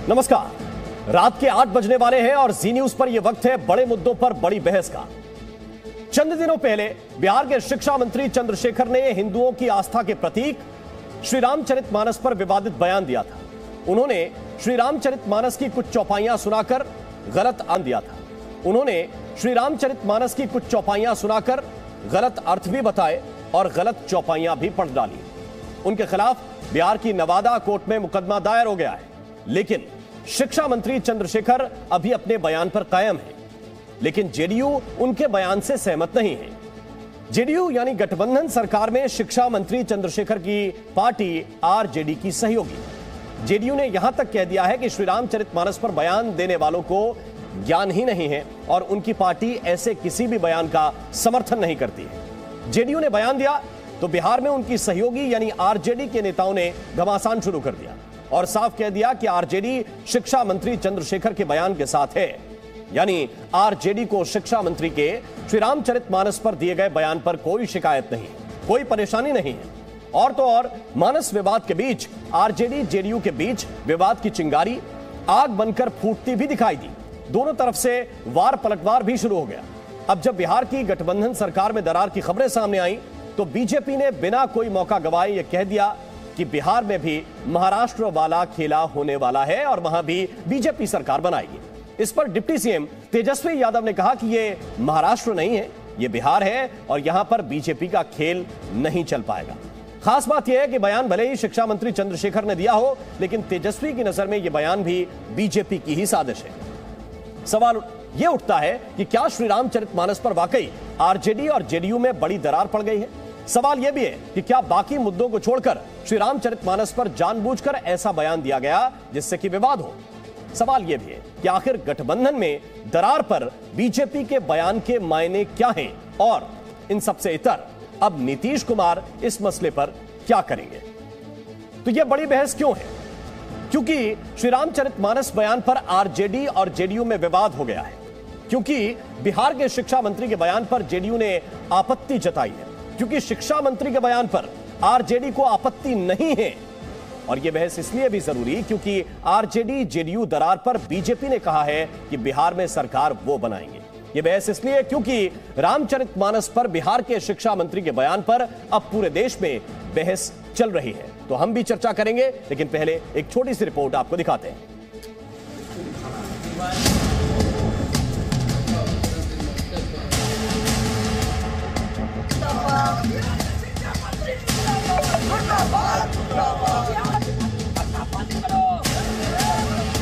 नमस्कार। रात के 8 बजने वाले हैं और जी न्यूज पर यह वक्त है बड़े मुद्दों पर बड़ी बहस का। चंद दिनों पहले बिहार के शिक्षा मंत्री चंद्रशेखर ने हिंदुओं की आस्था के प्रतीक श्री रामचरितमानस पर विवादित बयान दिया था। उन्होंने श्री रामचरितमानस की कुछ चौपाइयां सुनाकर गलत अर्थ दिया था। उन्होंने श्री रामचरितमानस की कुछ चौपाइयां सुनाकर गलत अर्थ भी बताए और गलत चौपाइयां भी पढ़ डाली। उनके खिलाफ बिहार की नवादा कोर्ट में मुकदमा दायर हो गया है, लेकिन शिक्षा मंत्री चंद्रशेखर अभी अपने बयान पर कायम है। लेकिन जेडीयू उनके बयान से सहमत नहीं है। जेडीयू यानी गठबंधन सरकार में शिक्षा मंत्री चंद्रशेखर की पार्टी आरजेडी की सहयोगी। जेडीयू ने यहां तक कह दिया है कि श्री रामचरितमानस पर बयान देने वालों को ज्ञान ही नहीं है और उनकी पार्टी ऐसे किसी भी बयान का समर्थन नहीं करती है। जेडीयू ने बयान दिया तो बिहार में उनकी सहयोगी यानी आरजेडी के नेताओं ने घमासान शुरू कर दिया और साफ कह दिया कि आरजेडी शिक्षा मंत्री चंद्रशेखर के बयान के साथ है। यानी आरजेडी को शिक्षा मंत्री के श्री रामचरितमानस पर दिए गए बयान पर कोई शिकायत नहीं, कोई परेशानी नहीं है। और तो और मानस विवाद के बीच आरजेडी जेडीयू के बीच विवाद की चिंगारी आग बनकर फूटती भी दिखाई दी। दोनों तरफ से वार पलटवार भी शुरू हो गया। अब जब बिहार की गठबंधन सरकार में दरार की खबरें सामने आई तो बीजेपी ने बिना कोई मौका गंवाए यह कह दिया कि बिहार में भी महाराष्ट्र वाला खेला होने वाला है और वहां भी बीजेपी सरकार बनाएगी। इस पर डिप्टी सीएम तेजस्वी यादव ने कहा कि यह महाराष्ट्र नहीं है, यह बिहार है और यहां पर बीजेपी का खेल नहीं चल पाएगा। खास बात यह है कि बयान भले ही शिक्षा मंत्री चंद्रशेखर ने दिया हो, लेकिन तेजस्वी की नजर में यह बयान भी बीजेपी की ही साजिश है। सवाल यह उठता है कि क्या श्री रामचरितमानस पर वाकई आरजेडी और जेडीयू में बड़ी दरार पड़ गई है। सवाल यह भी है कि क्या बाकी मुद्दों को छोड़कर श्री रामचरितमानस पर जानबूझकर ऐसा बयान दिया गया जिससे कि विवाद हो। सवाल यह भी है कि आखिर गठबंधन में दरार पर बीजेपी के बयान के मायने क्या हैं और इन सबसे इतर अब नीतीश कुमार इस मसले पर क्या करेंगे। तो यह बड़ी बहस क्यों है? क्योंकि श्री रामचरितमानस बयान पर आरजेडी और जेडीयू में विवाद हो गया है। क्योंकि बिहार के शिक्षा मंत्री के बयान पर जेडीयू ने आपत्ति जताई है। क्योंकि शिक्षा मंत्री के बयान पर आरजेडी को आपत्ति नहीं है। और यह बहस इसलिए भी जरूरी क्योंकि आरजेडी जेडीयू दरार पर बीजेपी ने कहा है कि बिहार में सरकार वो बनाएंगे। यह बहस इसलिए क्योंकि रामचरितमानस पर बिहार के शिक्षा मंत्री के बयान पर अब पूरे देश में बहस चल रही है। तो हम भी चर्चा करेंगे, लेकिन पहले एक छोटी सी रिपोर्ट आपको दिखाते हैं।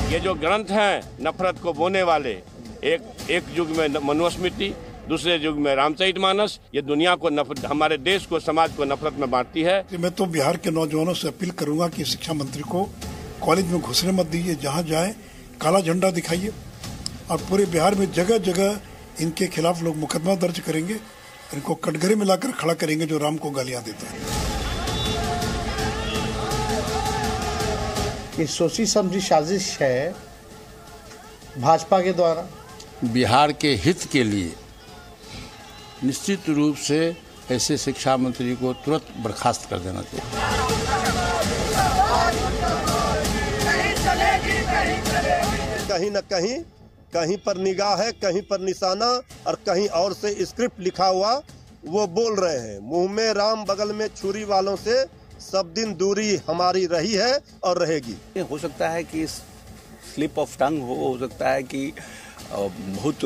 ये जो ग्रंथ हैं नफरत को बोने वाले, एक युग में मनुस्मृति, दूसरे युग में रामचरितमानस, ये दुनिया को हमारे देश को समाज को नफरत में बांटती है। मैं तो बिहार के नौजवानों से अपील करूंगा कि शिक्षा मंत्री को कॉलेज में घुसने मत दीजिए। जहां जाए काला झंडा दिखाइए और पूरे बिहार में जगह जगह इनके खिलाफ लोग मुकदमा दर्ज करेंगे, इनको कटघरे में लाकर खड़ा करेंगे जो राम को गालियां देते हैं। ये सोची समझी साजिश है भाजपा के द्वारा। बिहार के हित के लिए निश्चित रूप से ऐसे शिक्षा मंत्री को तुरंत बर्खास्त कर देना चाहिए। कहीं न कहीं पर निगाह है, कहीं पर निशाना और कहीं और से स्क्रिप्ट लिखा हुआ वो बोल रहे हैं। मुंह में राम बगल में छुरी वालों से सब दिन दूरी हमारी रही है और रहेगी। हो सकता है कि स्लिप ऑफ टंग हो सकता है कि बहुत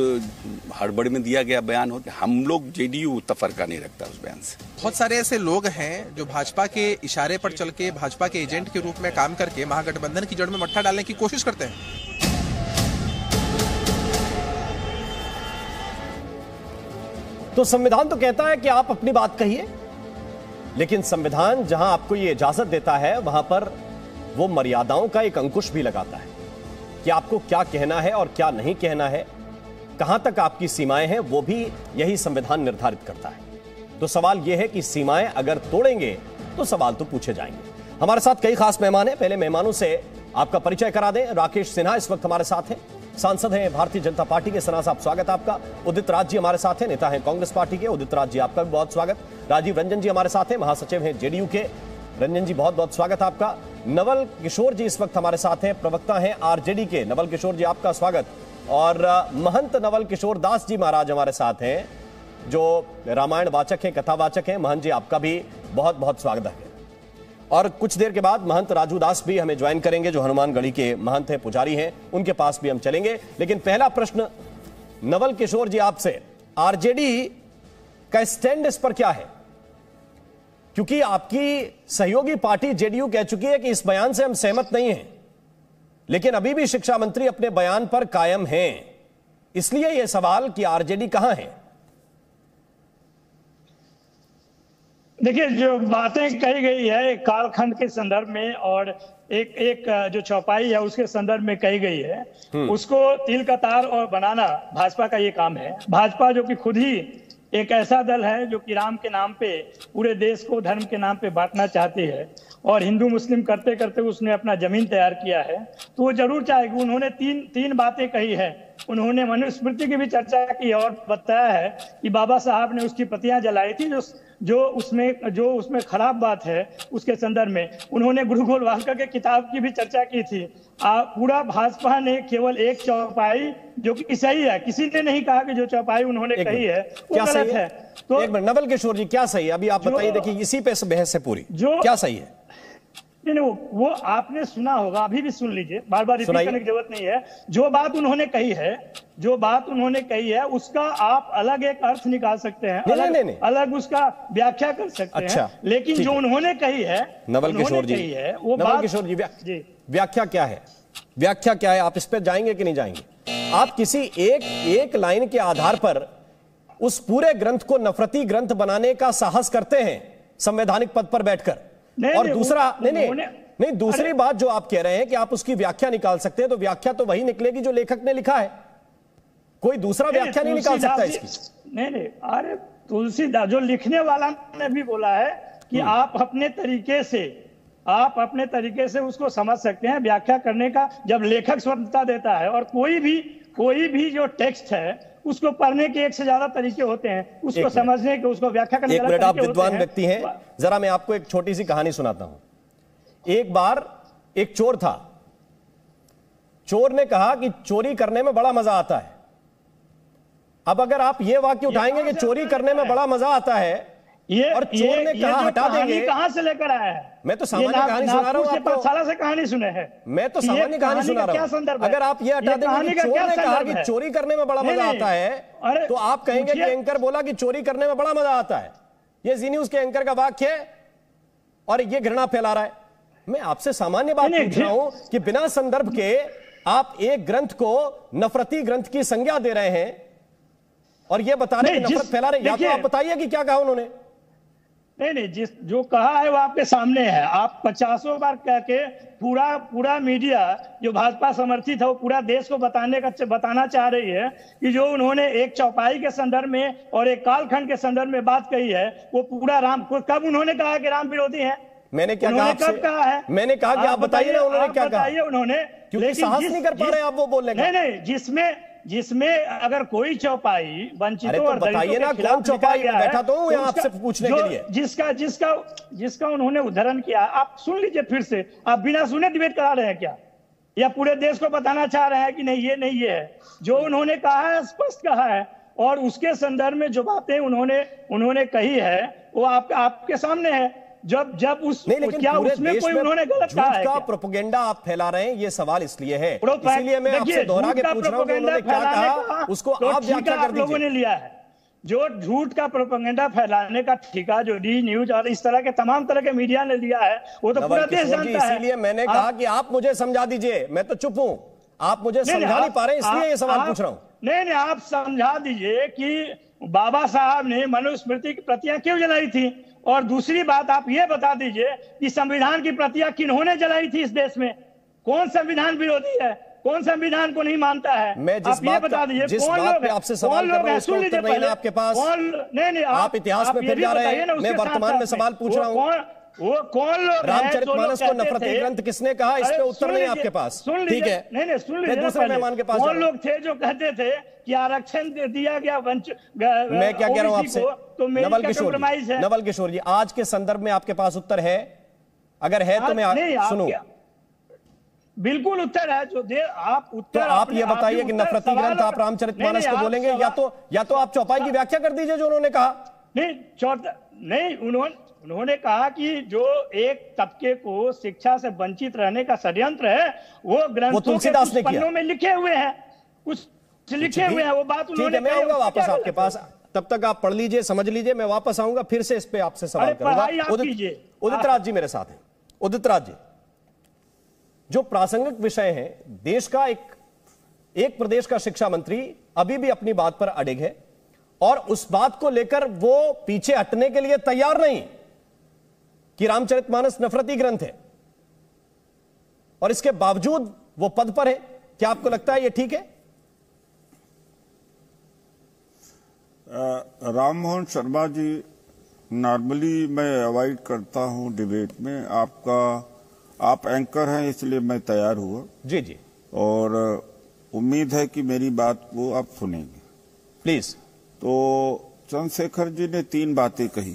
हड़बड़ी में दिया गया बयान हो। हम लोग जेडीयू तफरका नहीं रखता उस बयान से। बहुत सारे ऐसे लोग हैं जो भाजपा के इशारे पर चल के भाजपा के एजेंट के रूप में काम करके महागठबंधन की जड़ में मट्ठा डालने की कोशिश करते हैं। तो संविधान तो कहता है कि आप अपनी बात कहिए, लेकिन संविधान जहां आपको यह इजाजत देता है वहां पर वो मर्यादाओं का एक अंकुश भी लगाता है कि आपको क्या कहना है और क्या नहीं कहना है, कहां तक आपकी सीमाएं हैं, वो भी यही संविधान निर्धारित करता है। तो सवाल यह है कि सीमाएं अगर तोड़ेंगे तो सवाल तो पूछे जाएंगे। हमारे साथ कई खास मेहमान हैं। पहले मेहमानों से आपका परिचय करा दें। राकेश सिन्हा इस वक्त हमारे साथ हैं, सांसद हैं भारतीय जनता पार्टी के। सिन्हा साहब स्वागत आपका। उदित राज जी हमारे साथ हैं, नेता हैं कांग्रेस पार्टी के। उदित राज जी आपका भी बहुत स्वागत। राजीव रंजन जी हमारे साथ हैं, महासचिव हैं जेडीयू के। रंजन जी बहुत बहुत स्वागत आपका। नवल किशोर जी इस वक्त हमारे साथ हैं, प्रवक्ता हैं आरजेडी के। नवल किशोर जी, आपका स्वागत। और महंत नवल किशोर दास जी महाराज हमारे साथ हैं, जो रामायण वाचक हैं, कथावाचक हैं। महंत जी, आपका भी बहुत बहुत स्वागत है। और कुछ देर के बाद महंत राजू दास भी हमें ज्वाइन करेंगे, जो हनुमानगढ़ी के महंत हैं, पुजारी हैं, उनके पास भी हम चलेंगे। लेकिन पहला प्रश्न नवल किशोर जी आपसे, आरजेडी का स्टैंड इस पर क्या है? क्योंकि आपकी सहयोगी पार्टी जेडीयू कह चुकी है कि इस बयान से हम सहमत नहीं हैं, लेकिन अभी भी शिक्षा मंत्री अपने बयान पर कायम हैं। इसलिए यह सवाल कि आरजेडी कहां है? देखिए, जो बातें कही गई है एक कालखंड के संदर्भ में और एक जो चौपाई है उसके संदर्भ में कही गई है, उसको तिल का तार और बनाना भाजपा का ये काम है। भाजपा जो कि खुद ही एक ऐसा दल है जो कि राम के नाम पे पूरे देश को धर्म के नाम पे बांटना चाहती है और हिंदू मुस्लिम करते करते उसने अपना जमीन तैयार किया है, तो वो जरूर चाहेगी। उन्होंने तीन बातें कही है। उन्होंने मनुस्मृति की भी चर्चा की और बताया है कि बाबा साहब ने उसकी प्रतियां जलाई थी, जो उसमें खराब बात है उसके संदर्भ में। उन्होंने गुरु गोलवालकर के किताब की भी चर्चा की थी। पूरा भाजपा ने केवल एक चौपाई जो कि सही है, किसी ने नहीं कहा कि जो चौपाई उन्होंने कही है वो गलत है। तो एक मिनट नवल किशोर जी, क्या सही है अभी आप बताइए। देखिए, इसी पे बहस है पूरी, क्या सही है? नहीं, वो आपने सुना होगा, अभी भी सुन लीजिए, बार बार रिपीट करने की जरूरत नहीं है। जो बात उन्होंने कही है उसका आप अलग एक अर्थ निकाल सकते हैं, अलग उसका व्याख्या कर सकते हैं, लेकिन जो उन्होंने कही है नवल किशोर जी, वो नवल किशोर जी, व्याख्या क्या है? व्याख्या क्या है? आप इस पर जाएंगे कि नहीं जाएंगे? आप किसी एक लाइन के आधार पर उस पूरे ग्रंथ को नफरती ग्रंथ बनाने का साहस करते हैं संवैधानिक पद पर बैठकर। और दूसरा नहीं, दूसरी बात जो आप कह रहे हैं कि आप उसकी व्याख्या निकाल सकते हैं, तो व्याख्या तो वही निकलेगी जो लेखक ने लिखा है, कोई दूसरा व्याख्या नहीं निकाल सकता इसकी। नहीं, अरे तुलसीदास जो लिखने वाला ने भी बोला है कि आप अपने तरीके से उसको समझ सकते हैं। व्याख्या करने का जब लेखक स्वतंत्रता देता है, और कोई भी जो टेक्स्ट है उसको पढ़ने के एक से ज्यादा तरीके होते हैं, उसको समझने के, उसको व्याख्या करने के। एक मिनट, आप विद्वान व्यक्ति हैं, जरा मैं आपको एक छोटी सी कहानी सुनाता हूं। एक बार एक चोर था। चोर ने कहा कि चोरी करने में बड़ा मजा आता है। अब अगर आप ये वाक्य उठाएंगे कि चोरी करने में बड़ा मजा आता है, और चोर ने कहा हटा देंगे, कहां से लेकर आया है? मैं तो सामान्य कहानी सुना रहा हूं आपको। पाठशाला से कहानी सुने हैं, मैं तो सामान्य कहानी सुना रहा हूं। अगर आप ये हटा देंगे कि चोर ने कहा कि चोरी करने में बड़ा मजा आता है, तो आप कहेंगे कि एंकर बोला कि चोरी करने में बड़ा मजा आता है। ये जी न्यूज के एंकर का वाक्य है और ये घृणा फैला रहा है। मैं आपसे सामान्य बात पूछ रहा हूं कि बिना संदर्भ के आप एक ग्रंथ को नफरती ग्रंथ की संज्ञा दे रहे हैं और ये बता रहे हैं कि नफरत फैला रहे हैं। या तो आप बताइए कि क्या कहा उन्होंने। नहीं, जो कहा है वो आपके सामने है। आप 50 बार कह के पूरा मीडिया जो भाजपा समर्थित है वो पूरा देश को बताना चाह रही है कि जो उन्होंने एक चौपाई के संदर्भ में और एक कालखंड के संदर्भ में बात कही है, वो पूरा राम को कब उन्होंने कहा कि राम विरोधी है? मैंने क्या कहा? कब कहा है? मैंने कहा कि आप बताइए ना उन्होंने क्या कहा। उन्होंने, क्योंकि साहस नहीं कर पा रहे आप वो बोलने का। नहीं, जिसमें अगर कोई चौपाई वंचितों और बताइए ना कौन चौपाई? बैठा तो हूं आपसे पूछने के लिए। जिसका उन्होंने उदाहरण किया, आप सुन लीजिए फिर से। आप बिना सुने डिबेट करा रहे हैं क्या, या पूरे देश को बताना चाह रहे हैं कि नहीं ये है? जो उन्होंने कहा है स्पष्ट कहा है, और उसके संदर्भ में जो बातें उन्होंने कही है वो आपके सामने है। जब उस नहीं, लेकिन क्या उसमें कोई उन्होंने गलत कहा है? का प्रोपेगेंडा आप फैला रहे हैं, ये सवाल इसलिए है, इसीलिए मैं आपसे दोहरा के पूछ रहा हूं कि उन्होंने क्या कहा, उसको आप व्याख्या कर दीजिए। लोगों ने लिया है जो झूठ का प्रोपेगेंडा फैलाने का ठेका, जो डी न्यूज और इस तरह के तमाम तरह के मीडिया ने लिया है, वो तो पूरा देश जानता है। इसीलिए मैंने कहा कि आप मुझे समझा दीजिए, मैं तो चुप हूं, आप मुझे समझा नहीं पा रहे, इसलिए ये सवाल पूछ रहा हूं। नहीं, आप समझा दीजिए कि बाबा साहब ने मनुस्मृति की प्रतियां क्यों जलाई थी, और दूसरी बात आप ये बता दीजिए कि संविधान की प्रतियां किन्होंने जलाई थी इस देश में? कौन संविधान विरोधी है, कौन संविधान को नहीं मानता है? मैं जिस बात पे आपसे सवाल कर रहा हूं उसका उत्तर नहीं है आपके पास। नहीं, आप इतिहास में फिर जा रहे हैं, मैं वर्तमान में सवाल पूछ रहा हूं। वो कौन लोग रामचरितमानस को नफरती ग्रंथ किसने कहा, इस पे उत्तर नहीं आपके पास। ठीक है, नहीं, सुन लीजिए। दूसरे मेहमान के पास कौन लोग थे जो कहते थे कि आरक्षण दिया गया मैं क्या कह रहा हूं आपसे, तो नवल किशोर जी, आज के संदर्भ में आपके पास उत्तर है? अगर है तो मैं सुनूं। बिल्कुल उत्तर है जो दे आप उत्तर। तो आप ये बताइए कि नफरती ग्रंथ आप रामचरितमानस को बोलेंगे या तो आप चौपाई की व्याख्या कर दीजिए जो उन्होंने कहा। नहीं, उन्होंने कहा कि जो एक तबके को शिक्षा से वंचित रहने का षड्यंत्र है वो ग्रंथों के कुछ पन्नों में लिखे हुए हैं, कुछ लिखे हुए हैं, वो बात उन्होंने। मैं आऊंगा वापस आपके पास, तब तक आप पढ़ लीजिए, समझ लीजिए, मैं वापस आऊंगा फिर से इस पे आपसे सवाल करूंगा। उदित राज जी मेरे साथ हैं। उदित राज जी, जो प्रासंगिक विषय है, देश का एक प्रदेश का शिक्षा मंत्री अभी भी अपनी बात पर अडिग है और उस बात को लेकर वो पीछे हटने के लिए तैयार नहीं कि रामचरितमानस नफरती ग्रंथ है, और इसके बावजूद वो पद पर है। क्या आपको लगता है ये ठीक है? राम मोहन शर्मा जी, नॉर्मली मैं अवॉइड करता हूं डिबेट में। आप एंकर हैं इसलिए मैं तैयार हुआ। जी जी। और उम्मीद है कि मेरी बात को आप सुनेंगे प्लीज। तो चंद्रशेखर जी ने 3 बातें कही।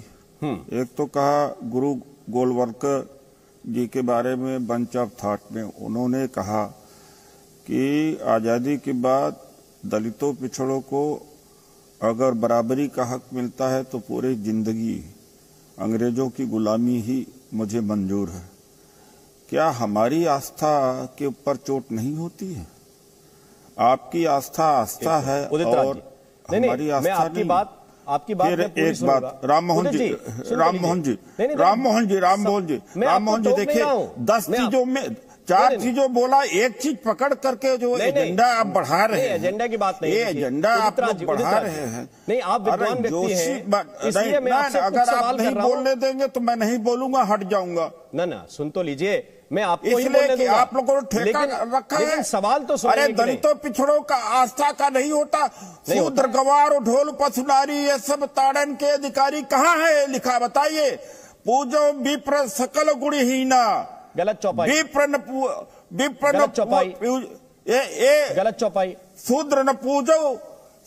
एक तो कहा गुरु गोलवलकर जी के बारे में बंच ऑफ थॉट में उन्होंने कहा कि आजादी के बाद दलितों पिछड़ों को अगर बराबरी का हक मिलता है तो पूरी जिंदगी अंग्रेजों की गुलामी ही मुझे मंजूर है। क्या हमारी आस्था के ऊपर चोट नहीं होती है? आपकी आस्था है और हमारी आस्था नहीं। आपकी बात एक बात राम मोहन जी देखिए 10 चीजों में 4 चीजों बोला, एक चीज पकड़ करके जो एजेंडा आप बढ़ा रहे हैं। एजेंडा की बात नहीं, ये एजेंडा आप लोग बढ़ा रहे हैं। नहीं, आप विद्वान व्यक्ति हैं, इसलिए मैं आपसे कुछ अगर सवाल आप नहीं बोलने देंगे तो मैं नहीं बोलूंगा, हट जाऊंगा। ना सुन तो लीजिए, मैं आपको इसलिए कि आप लोगों ने ठेका रखा है। सवाल तो सुनिए। अरे दलितों पिछड़ों का आस्था का नहीं होता। शूद्र गवार ढोल पशुनारी ये सब ताड़न के अधिकारी कहाँ है लिखा? बताइए। पूजो विप्र सकल गुणहीना। गलत चौपाई। विप्र चौपाई। गलत चौपाई। शूद्र न पूजो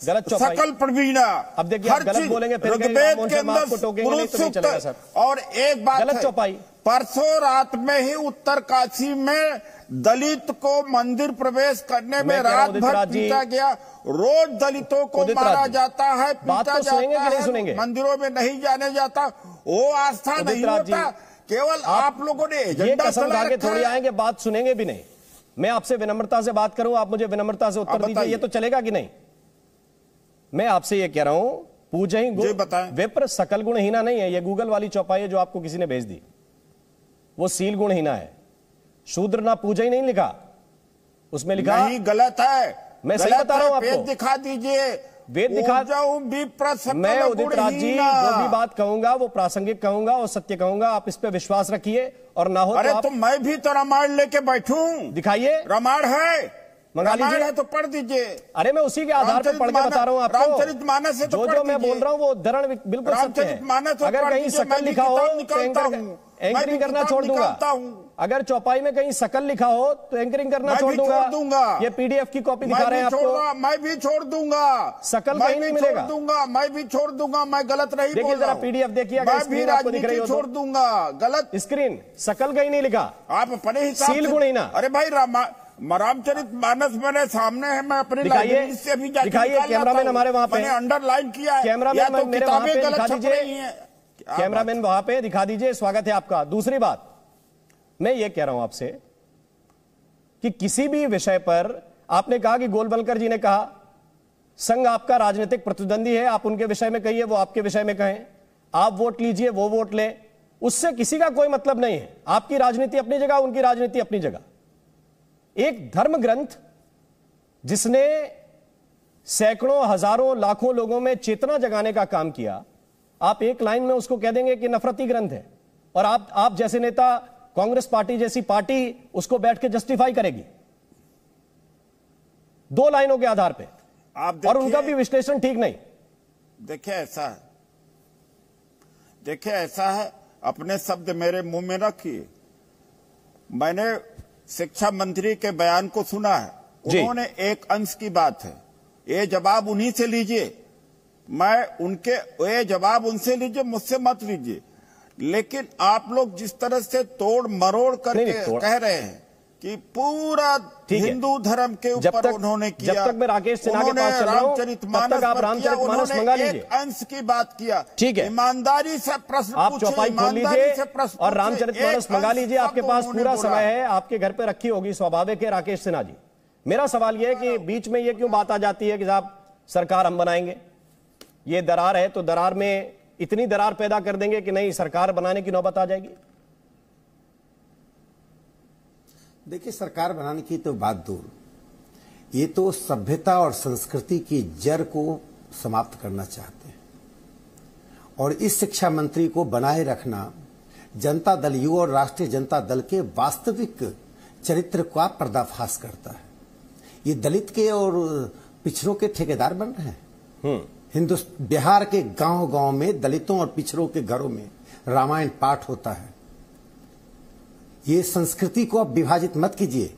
गलत चौपाई। सकल प्रवीणा। अब देखिए आप गलत बोलेंगे फिर ऋग्वेद के अंदर और एक बात गलत चौपाई। परसों रात में ही उत्तर काशी में दलित को मंदिर प्रवेश करने में रात भर पीटा गया। रोज दलितों को मारा जाता है, पीटा जाता है, मंदिरों में नहीं जाने जाता। वो आस्था नहीं होता। केवल आप लोगों ने एजेंडा चला रखा है। थोड़ी आएंगे, बात सुनेंगे भी नहीं। मैं आपसे विनम्रता से बात करूं, आप मुझे विनम्रता से उत्तर दीजिए, ये तो चलेगा कि नहीं? मैं आपसे ये कह रहा हूं, पूजहि विप्र सकल गुणहीना नहीं है। ये गूगल वाली चौपाई है जो आपको किसी ने भेज दी, वो सील गुणहीना है। शूद्र ना पूजा ही नहीं लिखा, उसमें लिखा नहीं, गलत है। मैं सही बता रहा हूं आपको। वेद दिखा दीजिए, वेद दिखा। मैं उदित राज जी जो भी बात कहूंगा वो प्रासंगिक कहूंगा और सत्य कहूंगा, आप इस पे विश्वास रखिए। और ना हो अरे तो मैं भी तो रामायण लेके बैठूं। दिखाइए। रामायण है, मंगा लीजिए तो पढ़ दीजिए। अरे मैं उसी के आधार पर पढ़ के बता रहा हूँ आपको। रामचरितमानस से तो जो मैं बोल रहा हूँ वो उदाहरण बिल्कुल सत्य है। अगर कहीं सकल लिखा हो तो एंकरिंग करना छोड़ दूंगा। अगर चौपाई में कहीं सकल लिखा हो तो एंकरिंग करना छोड़ दूंगा। ये पीडीएफ की कॉपी दिखा रहे हैं आपको। मैं भी छोड़ दूंगा। सकल कहीं नहीं मिलेगा। मैं भी छोड़ दूंगा। मैं गलत नहीं बोल रहा हूं। जरा पीडीएफ देखिए, मैं भी राजनीति छोड़ दूंगा। गलत स्क्रीन सकल कहीं नहीं लिखा, आप अपने हिसाब सील गुण ही ना। अरे भाई रामचरितमानस मेरे सामने है, मैं अपनी लाइब्रेरी से भी जाके दिखाइए। कैमरामैन हमारे वहां पे मैंने अंडरलाइन किया है। कैमरामैन मेरे वहां पे दिखा दीजिए। कैमरामैन वहां पे दिखा दीजिए। स्वागत है आपका। दूसरी बात मैं ये कह रहा हूं आपसे कि किसी भी विषय पर आपने कहा कि गोलवलकर जी ने कहा संघ आपका राजनीतिक प्रतिद्वंदी है, आप उनके विषय में कहिए, वो आपके विषय में कहें। आप वोट लीजिए, वो वोट ले, उससे किसी का कोई मतलब नहीं है। आपकी राजनीति अपनी जगह, उनकी राजनीति अपनी जगह। एक धर्म ग्रंथ जिसने सैकड़ों, हजारों, लाखों लोगों में चेतना जगाने का काम किया, आप एक लाइन में उसको कह देंगे कि नफरती ग्रंथ है। और आप जैसे नेता, कांग्रेस पार्टी जैसी पार्टी उसको बैठ के जस्टिफाई करेगी 2 लाइनों के आधार पे। और उनका भी विश्लेषण ठीक नहीं। देखिए ऐसा है, अपने शब्द मेरे मुंह में रखिए। मैंने शिक्षा मंत्री के बयान को सुना है, उन्होंने एक अंश की बात है, ये जवाब उन्हीं से लीजिए। ये जवाब उनसे लीजिए, मुझसे मत लीजिए। लेकिन आप लोग जिस तरह से तोड़ मरोड़ करके कह रहे हैं कि पूरा हिंदू धर्म के ऊपर उन्होंने किया, जब तक मैं राकेश सिन्हा के पास चल रहा हूं, तब तक आप रामचरितमानस मंगा लीजिए। एक अंश की बात किया, ठीक है, ईमानदारी से प्रश्न आप चौपाई खोल लीजिए और रामचरितमानस मंगा लीजिए। आपके पास पूरा समय है, आपके घर पे रखी होगी, स्वाभाविक है। राकेश सिन्हा जी, मेरा सवाल यह है कि बीच में ये क्यों बात आ जाती है कि साहब सरकार हम बनाएंगे, ये दरार है तो दरार में इतनी दरार पैदा कर देंगे कि नहीं सरकार बनाने की नौबत आ जाएगी? देखिए, सरकार बनाने की तो बात दूर, ये तो सभ्यता और संस्कृति की जड़ को समाप्त करना चाहते हैं। और इस शिक्षा मंत्री को बनाए रखना जनता दल यू और राष्ट्रीय जनता दल के वास्तविक चरित्र का पर्दाफाश करता है। ये दलित के और पिछड़ों के ठेकेदार बन रहे हैं। बिहार के गांव-गांव में दलितों और पिछड़ों के घरों में रामायण पाठ होता है। ये संस्कृति को अब विभाजित मत कीजिए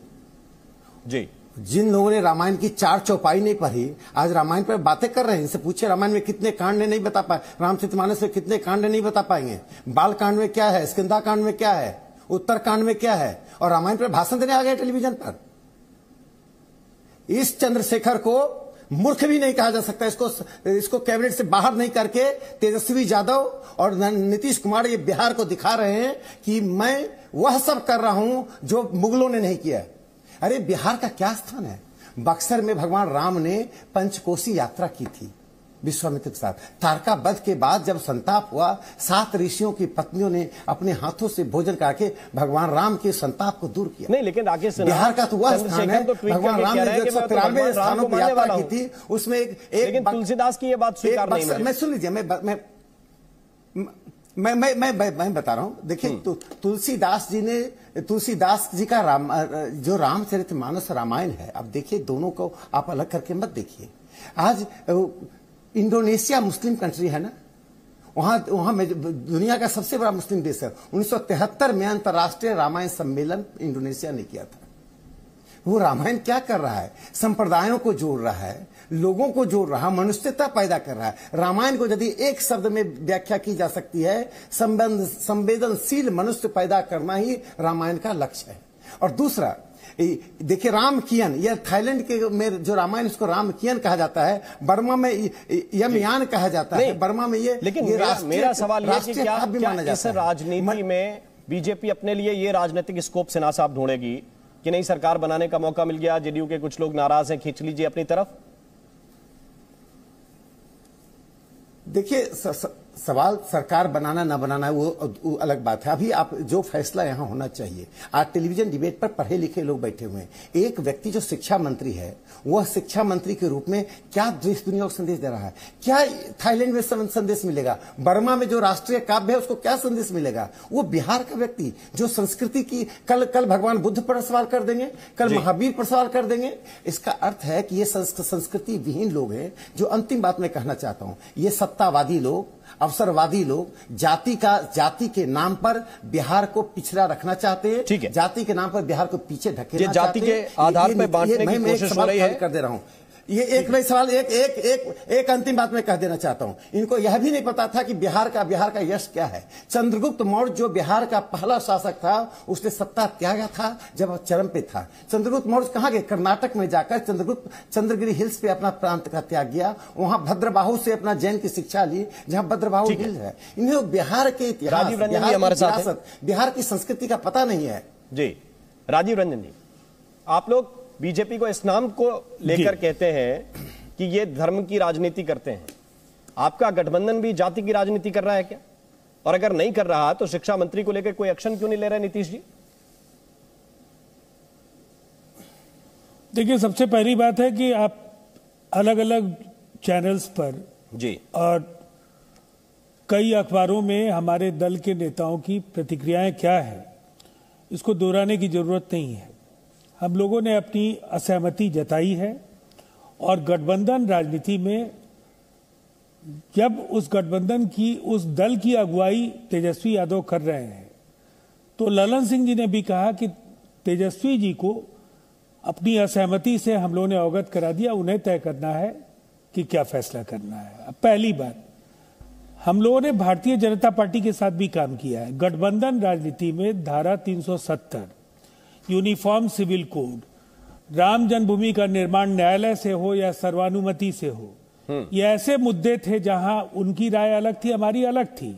जी। जिन लोगों ने रामायण की 4 चौपाई नहीं पढ़ी, आज रामायण पर बातें कर रहे हैं। इनसे पूछे रामायण में कितने कांड नहीं बता पाए, रामचरितमानस में कितने कांड नहीं बता पाएंगे, बाल कांड में क्या है, स्कंदा कांड में क्या है, उत्तर कांड में क्या है, और रामायण पर भाषण देने आ गए टेलीविजन पर। इस चंद्रशेखर को मूर्ख भी नहीं कहा जा सकता। इसको कैबिनेट से बाहर नहीं करके तेजस्वी यादव और नीतीश कुमार ये बिहार को दिखा रहे हैं कि मैं वह सब कर रहा हूं जो मुगलों ने नहीं किया। अरे बिहार का क्या स्थान है? बक्सर में भगवान राम ने पंचकोसी यात्रा की थी विश्वामित्र के साथ। तारका वध के बाद जब संताप हुआ, 7 ऋषियों की पत्नियों ने अपने हाथों से भोजन करके भगवान राम के संताप को दूर किया। नहीं, लेकिन राकेश सिन्हा, बिहार का तो वह स्थान है। भगवान राम ने 193 स्थानों की यात्रा की थी, उसमें एक तुलसीदास की ये बात स्वीकार नहीं। मैं सुन लीजिए, मैं बता रहा हूं। देखिए, तुलसीदास जी का जो रामचरितमानस रामायण है, अब देखिए दोनों को आप अलग करके मत देखिए। आज इंडोनेशिया मुस्लिम कंट्री है ना, वहां में दुनिया का सबसे बड़ा मुस्लिम देश है। 1973 में अंतर्राष्ट्रीय रामायण सम्मेलन इंडोनेशिया ने किया था। वो रामायण क्या कर रहा है? संप्रदायों को जोड़ रहा है, लोगों को जोड़ रहा है, मनुष्यता पैदा कर रहा है। रामायण को यदि एक शब्द में व्याख्या की जा सकती है, संवेदनशील मनुष्य पैदा करना ही रामायण का लक्ष्य है। और दूसरा, देखिए रामकियन, यह थाईलैंड के में जो रामायण, इसको रामकियन कहा जाता है। बर्मा में यमयान कहा जाता है। बर्मा में ये, लेकिन मेरा सवाल यह कि क्या इस राजनीति में बीजेपी अपने लिए ये राजनीतिक स्कोप सिन्हा साहब ढूंढेगी कि नहीं सरकार बनाने का मौका मिल गया, जेडीयू के कुछ लोग नाराज हैं, खींच लीजिए अपनी तरफ? देखिए, सवाल सरकार बनाना ना बनाना वो अलग बात है। अभी आप जो फैसला यहां होना चाहिए, आज टेलीविजन डिबेट पर पढ़े लिखे लोग बैठे हुए हैं। एक व्यक्ति जो शिक्षा मंत्री है, वह शिक्षा मंत्री के रूप में क्या देश दुनिया को संदेश दे रहा है? क्या थाईलैंड में संदेश मिलेगा? बर्मा में जो राष्ट्रीय काव्य है उसको क्या संदेश मिलेगा? वो बिहार का व्यक्ति जो संस्कृति की, कल भगवान बुद्ध पर सवाल कर देंगे, कल महावीर पर सवाल कर देंगे। इसका अर्थ है कि ये संस्कृति विहीन लोग हैं। जो अंतिम बात मैं कहना चाहता हूं, ये सत्तावादी लोग, अवसरवादी लोग जाति के नाम पर बिहार को पिछड़ा रखना चाहते हैं। ठीक है, जाति के नाम पर बिहार को पीछे ढकेलना जाति के आधार पर बांटने की कोशिश हो रही है। कर दे रहा हूं ये एक नई सवाल, एक अंतिम बात मैं कह देना चाहता हूं। इनको यह भी नहीं पता था कि बिहार का यश क्या है। चंद्रगुप्त मौर्य जो बिहार का पहला शासक था, उसने सत्ता त्यागा था जब चरम पे था। चंद्रगुप्त मौर्य कहां गए? कर्नाटक में जाकर चंद्रगिरी हिल्स पे अपना प्रांत का त्याग किया। वहां भद्रबाहु से अपना जैन की शिक्षा ली, जहां भद्रबाहु हिल है। इन्हें बिहार के इतिहास, बिहार की संस्कृति का पता नहीं है। जी, राजीव रंजन जी, आप लोग बीजेपी को इस नाम को लेकर कहते हैं कि ये धर्म की राजनीति करते हैं। आपका गठबंधन भी जाति की राजनीति कर रहा है क्या? और अगर नहीं कर रहा तो शिक्षा मंत्री को लेकर कोई एक्शन क्यों नहीं ले रहे नीतीश जी? देखिए, सबसे पहली बात है कि आप अलग अलग चैनल्स पर जी और कई अखबारों में हमारे दल के नेताओं की प्रतिक्रियाएं क्या है, इसको दोहराने की जरूरत नहीं है। हम लोगों ने अपनी असहमति जताई है और गठबंधन राजनीति में जब उस गठबंधन की, उस दल की अगुवाई तेजस्वी यादव कर रहे हैं, तो ललन सिंह जी ने भी कहा कि तेजस्वी जी को अपनी असहमति से हम लोगों ने अवगत करा दिया, उन्हें तय करना है कि क्या फैसला करना है। अब पहली बात, हम लोगों ने भारतीय जनता पार्टी के साथ भी काम किया है। गठबंधन राजनीति में धारा 370, यूनिफॉर्म सिविल कोड, राम जन्मभूमि का निर्माण न्यायालय से हो या सर्वानुमति से हो, ये ऐसे मुद्दे थे जहां उनकी राय अलग थी, हमारी अलग थी।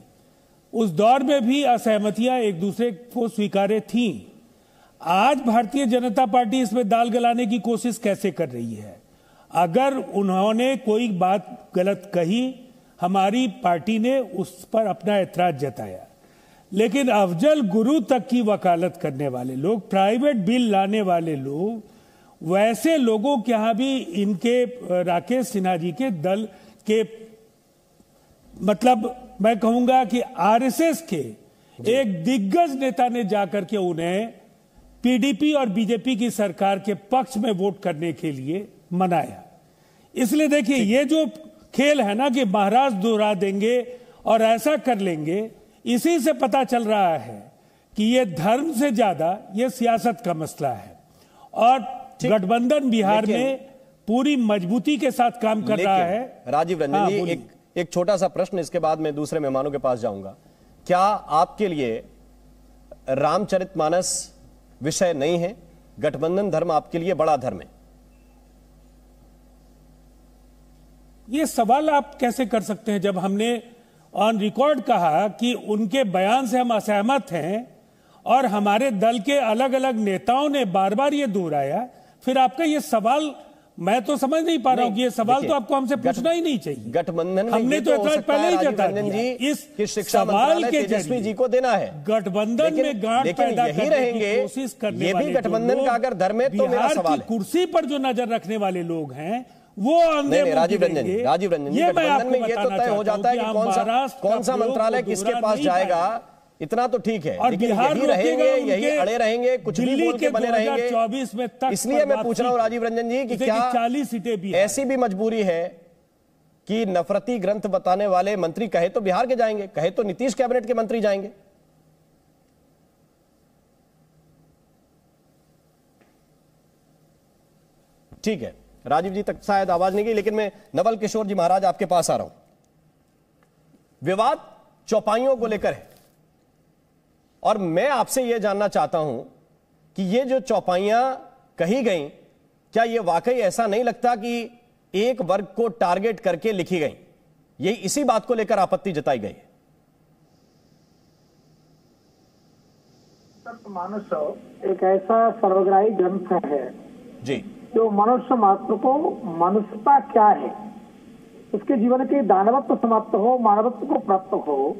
उस दौर में भी असहमतियां एक दूसरे को स्वीकार्य थीं। आज भारतीय जनता पार्टी इसमें दाल गलाने की कोशिश कैसे कर रही है? अगर उन्होंने कोई बात गलत कही, हमारी पार्टी ने उस पर अपना ऐतराज जताया, लेकिन अफजल गुरु तक की वकालत करने वाले लोग, प्राइवेट बिल लाने वाले लोग, वैसे लोगों के यहां भी इनके राकेश सिन्हा जी के दल के, मतलब मैं कहूंगा कि आरएसएस के एक दिग्गज नेता ने जाकर के उन्हें पीडीपी और बीजेपी की सरकार के पक्ष में वोट करने के लिए मनाया। इसलिए देखिए, ये जो खेल है ना कि महाराज दोहरा देंगे और ऐसा कर लेंगे, इसी से पता चल रहा है कि ये धर्म से ज्यादा ये सियासत का मसला है। और गठबंधन बिहार में पूरी मजबूती के साथ काम कर रहा है। राजीव रंजन जी, एक छोटा सा प्रश्न, इसके बाद मैं दूसरे मेहमानों के पास जाऊंगा। क्या आपके लिए रामचरितमानस विषय नहीं है? गठबंधन धर्म आपके लिए बड़ा धर्म है? ये सवाल आप कैसे कर सकते हैं जब हमने ऑन रिकॉर्ड कहा कि उनके बयान से हम असहमत हैं और हमारे दल के अलग अलग नेताओं ने बार बार ये दोहराया? फिर आपका ये सवाल मैं तो समझ नहीं पा रहा हूं कि ये सवाल तो आपको हमसे पूछना ही नहीं चाहिए। गठबंधन हमने तो इतना पहले ही जता दिया। इस सवाल के तेजस्वी जी को देना है। गठबंधन में गांठ पैदा करने की कोशिश करने वाले, ये भी गठबंधन का अगर धर्म है तो मेरा सवाल है, कुर्सी पर जो नजर रखने वाले लोग हैं वो राजीव रंजन जी, गठबंधन में ये तो तय हो जाता है कि कौन सा मंत्रालय किसके पास जाएगा, इतना तो ठीक है। लेकिन यही रहेंगे, यही अड़े रहेंगे, कुछ भी बोल के बने रहेंगे। 2024 में तक इसलिए मैं पूछ रहा हूं राजीव रंजन जी कि क्या 40 सीटें भी ऐसी भी मजबूरी है कि नफरती ग्रंथ बताने वाले मंत्री कहे तो बिहार के जाएंगे, कहे तो नीतीश कैबिनेट के मंत्री जाएंगे? ठीक है, राजीव जी तक शायद आवाज नहीं गई, लेकिन मैं नवल किशोर जी महाराज आपके पास आ रहा हूं। विवाद चौपाइयों को लेकर है और मैं आपसे यह जानना चाहता हूं कि ये जो चौपाइयां कही गई, क्या यह वाकई ऐसा नहीं लगता कि एक वर्ग को टारगेट करके लिखी गई? यही इसी बात को लेकर आपत्ति जताई गई है। मनुष्य एक ऐसा सर्वग्राही ग्रंथ है जी, जो मनुष्य मात्र को मनुष्यता क्या है, उसके जीवन के दानवत्व समाप्त हो, मानवत्व को प्राप्त हो,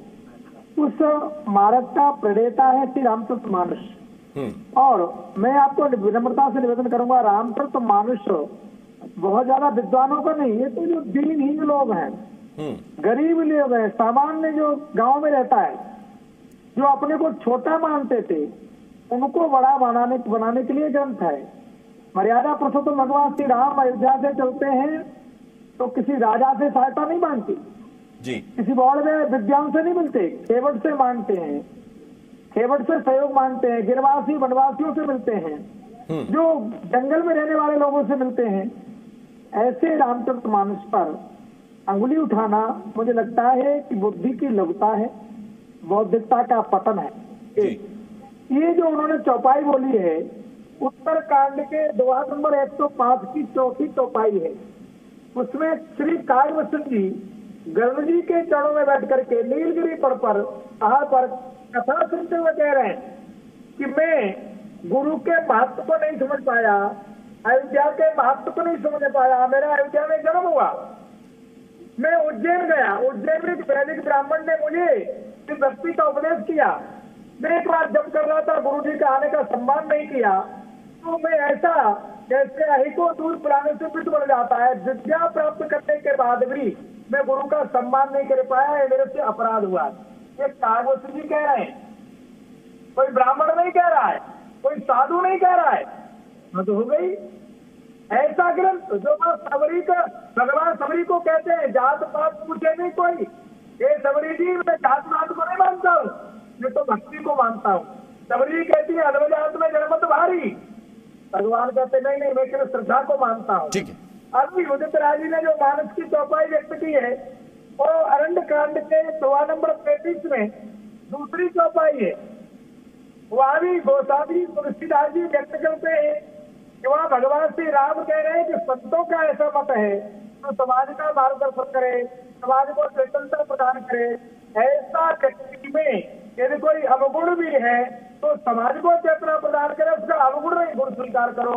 उस मार्ग का प्रणेता है श्री रामचरितमानस। और मैं आपको विनम्रता से निवेदन करूंगा, रामचरितमानस बहुत ज्यादा विद्वानों का नहीं, ये तो जो दिनहीन लोग हैं, गरीब लोग हैं, सामान्य जो गांव में रहता है, जो अपने को छोटा मानते थे, उनको बड़ा बनाने के लिए ग्रंथ है। मर्यादा पुरुषोत्तम भगवान श्री राम अयोध्या से चलते हैं तो किसी राजा से सहायता नहीं मांगती जी, किसी बौड़ में विद्वान से नहीं मिलते, खेवट से मांगते हैं, खेवट से सहयोग मांगते हैं, गिरवासी वनवासियों से मिलते हैं, जो जंगल में रहने वाले लोगों से मिलते हैं। ऐसे रामचरितमानस पर अंगुली उठाना मुझे लगता है कि बुद्धि की लघुता है, बौद्धिकता का पतन है। ये जो उन्होंने चौपाई बोली है, उत्तरकांड के दोहा नंबर 105 की चौथी चौपाई है। उसमें श्री कागभूषण जी गरुड़ जी के चरणों में बैठ करके नीलगिरी पर आहार पर कथा सुनते हुए कह रहे हैं कि मैं गुरु के महत्व को नहीं समझ पाया, अयोध्या के महत्व को नहीं समझ पाया, मेरा अयोध्या में जन्म हुआ, मैं उज्जैन गया, उज्जैन में वैदिक ब्राह्मण ने मुझे भक्ति का उपदेश किया, मैं एक बार जब कर रहा था गुरु जी का आने का सम्मान नहीं किया, तो मैं ऐसा जैसे अहि को दूर पुराने से पिट बन जाता है, विद्या प्राप्त करने के बाद भी मैं गुरु का सम्मान नहीं कर पाया, ये मेरे से अपराध हुआ। ये कागभूषण जी कह रहे हैं, कोई ब्राह्मण नहीं कह रहा है, कोई साधु नहीं कह रहा है। तो हो गई ऐसा ग्रंथ जो सबरी का भगवान सबरी को कहते हैं, जात पात पूछे नहीं कोई, ये सबरी जी मैं जात पात को नहीं मानता हूँ, मैं तो भक्ति को मानता हूँ। सबरी कहती है अधर्मजात में जन्मत भारी, भगवान कहते नहीं मैं केवल श्रद्धा को मानता हूँ। ठीक है, अभी उदित राज जी ने जो मानस की चौपाई व्यक्त की है, वो अरण्य कांड के 2 नंबर 35 में दूसरी चौपाई है, वहां भी गोस्वामी तुलसीदास जी व्यक्त करते हैं कि वहाँ भगवान श्री राम कह रहे हैं कि संतों का ऐसा मत है तो समाज का मार्गदर्शन करे, समाज को चेतनता प्रदान करे। ऐसा व्यक्ति में यदि कोई अवगुण भी है तो समाज को चेतना प्रदान करे, उसका अवगुण नहीं गुण स्वीकार करो।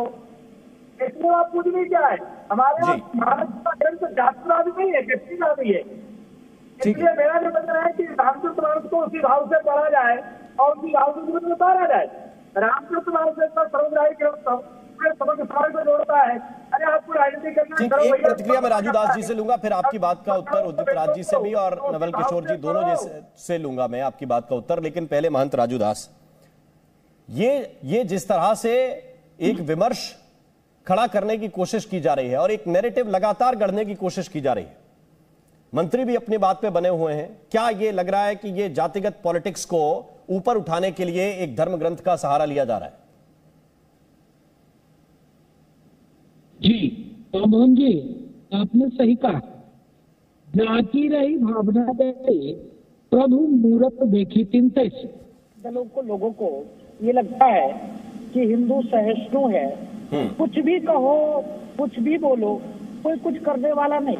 इसमें आप कुछ नहीं क्या है, हमारे यहाँ मानव का ग्रंथ जातिवादी नहीं है, व्यक्तिवादी है। इसलिए मेरा निवेदन है कि रामचरितमानस को उसी भाव से पढ़ा जाए और उसी भाव से उतारा जाए। रामचरितमानस इतना सर्वग्राही ग्रंथ समग्र समाज को जोड़ता है। अरे आपको राजनीति करना। ठीक, एक प्रतिक्रिया मैं राजू दास जी से लूंगा, फिर आपकी बात का उत्तर उदित राज जी से भी और नवल किशोर जी दोनों से लूंगा मैं आपकी बात का उत्तर। लेकिन पहले महंत राजू दास, ये जिस तरह से एक विमर्श खड़ा करने की कोशिश की जा रही है और एक नैरेटिव लगातार गढ़ने की कोशिश की जा रही है, मंत्री भी अपनी बात पे बने हुए हैं, क्या ये लग रहा है कि ये जातिगत पॉलिटिक्स को ऊपर उठाने के लिए एक धर्म ग्रंथ का सहारा लिया जा रहा है? जी मोहन जी, आपने सही कहा। जाति रही भावना गई, प्रभु मूरत देखी तीन तैसी। लोगों को ये लगता है कि हिंदू सहिष्णु है, कुछ भी कहो कुछ भी बोलो, कोई कुछ करने वाला नहीं,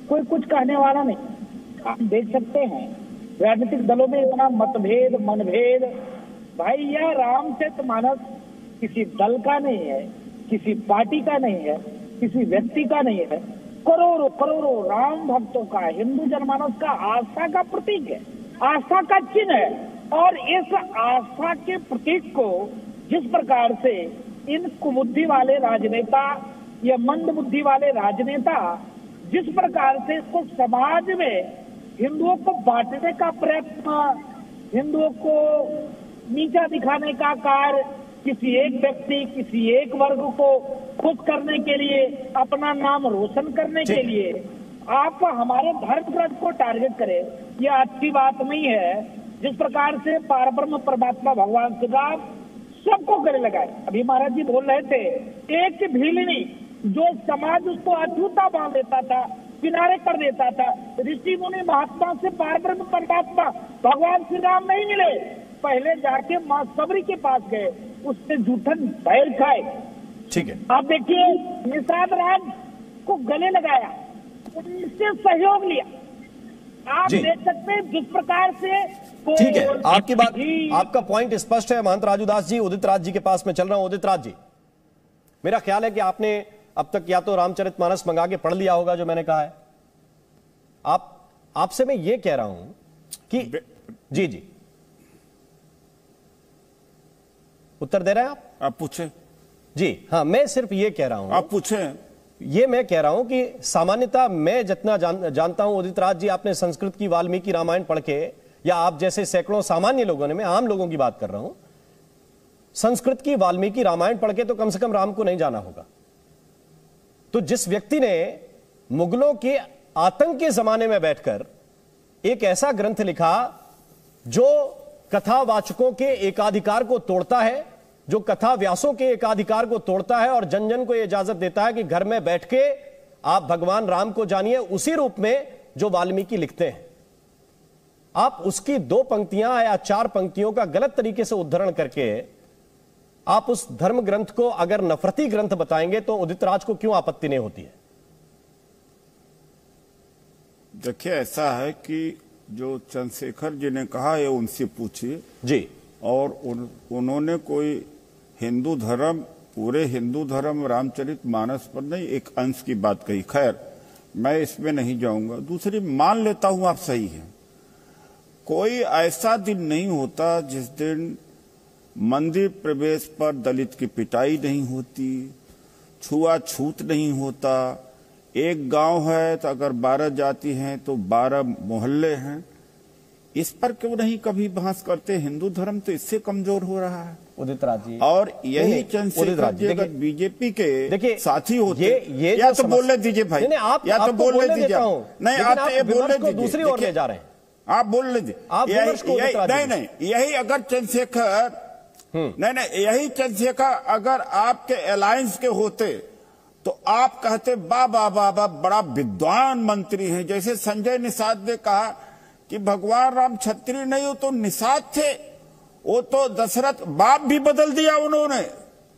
कोई कुछ कहने वाला नहीं। आप देख सकते हैं राजनीतिक दलों में इतना मतभेद मनभेद। भाई यह रामचरितमानस किसी दल का नहीं है, किसी पार्टी का नहीं है, किसी व्यक्ति का नहीं है, करोड़ों करोड़ों राम भक्तों का, हिंदू जनमानस का आस्था का प्रतीक है, आस्था का चिन्ह है। और इस आस्था के प्रतीक को जिस प्रकार से इन कुबुद्धि वाले राजनेता या मंद बुद्धि वाले राजनेता जिस प्रकार से इसको समाज में हिंदुओं को बांटने का प्रयत्न, हिंदुओं को नीचा दिखाने का कार्य, किसी एक व्यक्ति किसी एक वर्ग को खुश करने के लिए, अपना नाम रोशन करने के लिए आप हमारे धर्म ग्रंथ को टारगेट करें, यह अच्छी बात नहीं है। जिस प्रकार से पारब्रह्म परमात्मा भगवान श्री राम सबको गले लगाए। अभी महाराज जी बोल रहे थे, एक भीलनी जो समाज उसको अछूता बांध देता था, किनारे कर देता था, ऋषि मुनि महात्मा से पारब्रह्म परमात्मा भगवान श्री राम नहीं मिले, पहले जाके माँ सबरी के पास गए, उससे जूठन बैल खाए। ठीक है, आप देखिए निषाद राज को गले लगाया, उनसे सहयोग लिया। आप देख सकते हैं जिस प्रकार से। ठीक है, आपकी बात, आपका पॉइंट स्पष्ट है महंत राजू दास जी। उदित राज जी के पास में चल रहा हूं। उदित राज जी, मेरा ख्याल है कि आपने अब तक या तो रामचरितमानस मंगा के पढ़ लिया होगा जो मैंने कहा है। आपसे मैं ये कह रहा हूं कि जी उत्तर दे रहे हैं आप पूछे जी। हाँ, मैं सिर्फ ये कह रहा हूं, आप पूछे। ये मैं कह रहा हूं कि सामान्यतः मैं जितना जानता हूं उदित राज जी, आपने संस्कृत की वाल्मीकि रामायण पढ़ के, या आप जैसे सैकड़ों सामान्य लोगों ने, मैं आम लोगों की बात कर रहा हूं, संस्कृत की वाल्मीकि रामायण पढ़ के तो कम से कम राम को नहीं जाना होगा। तो जिस व्यक्ति ने मुगलों के आतंक के जमाने में बैठकर एक ऐसा ग्रंथ लिखा जो कथावाचकों के एकाधिकार को तोड़ता है, जो कथा व्यासों के एकाधिकार को तोड़ता है और जन जन को यह इजाजत देता है कि घर में बैठ के आप भगवान राम को जानिए उसी रूप में जो वाल्मीकि लिखते हैं, आप उसकी 2 पंक्तियां या 4 पंक्तियों का गलत तरीके से उद्धरण करके आप उस धर्म ग्रंथ को अगर नफरती ग्रंथ बताएंगे तो उदित राज को क्यों आपत्ति नहीं होती है? देखिए, ऐसा है कि जो चंद्रशेखर जी ने कहा है उनसे पूछिए जी। और उन्होंने कोई हिंदू धर्म, पूरे हिंदू धर्म रामचरितमानस पर नहीं, एक अंश की बात कही। खैर, मैं इसमें नहीं जाऊंगा। दूसरी, मान लेता हूं आप सही हैं, कोई ऐसा दिन नहीं होता जिस दिन मंदिर प्रवेश पर दलित की पिटाई नहीं होती, छुआछूत नहीं होता। एक गांव है तो अगर 12 जाति हैं तो 12 मोहल्ले हैं। इस पर क्यों नहीं कभी बहस करते? हिंदू धर्म तो इससे कमजोर हो रहा है उदित राज जी। और यही चंद्रशेखर जी अगर बीजेपी के साथी होते, ये या तो बोलने दीजिए भाई, या तो बोलने दीजिए। नहीं, आप ये बोलने दीजिए, दूसरी ओर ले जा रहे हैं, आप बोल लीजिए। नहीं, यही अगर चंद्रशेखर यही चंद्रशेखर अगर आपके अलायंस के होते तो आप कहते वाह वाह वाह वाह, बड़ा विद्वान मंत्री हैं। जैसे संजय निषाद ने कहा कि भगवान राम क्षत्रिय नहीं, वो तो निषाद थे, वो तो दशरथ बाप भी बदल दिया उन्होंने,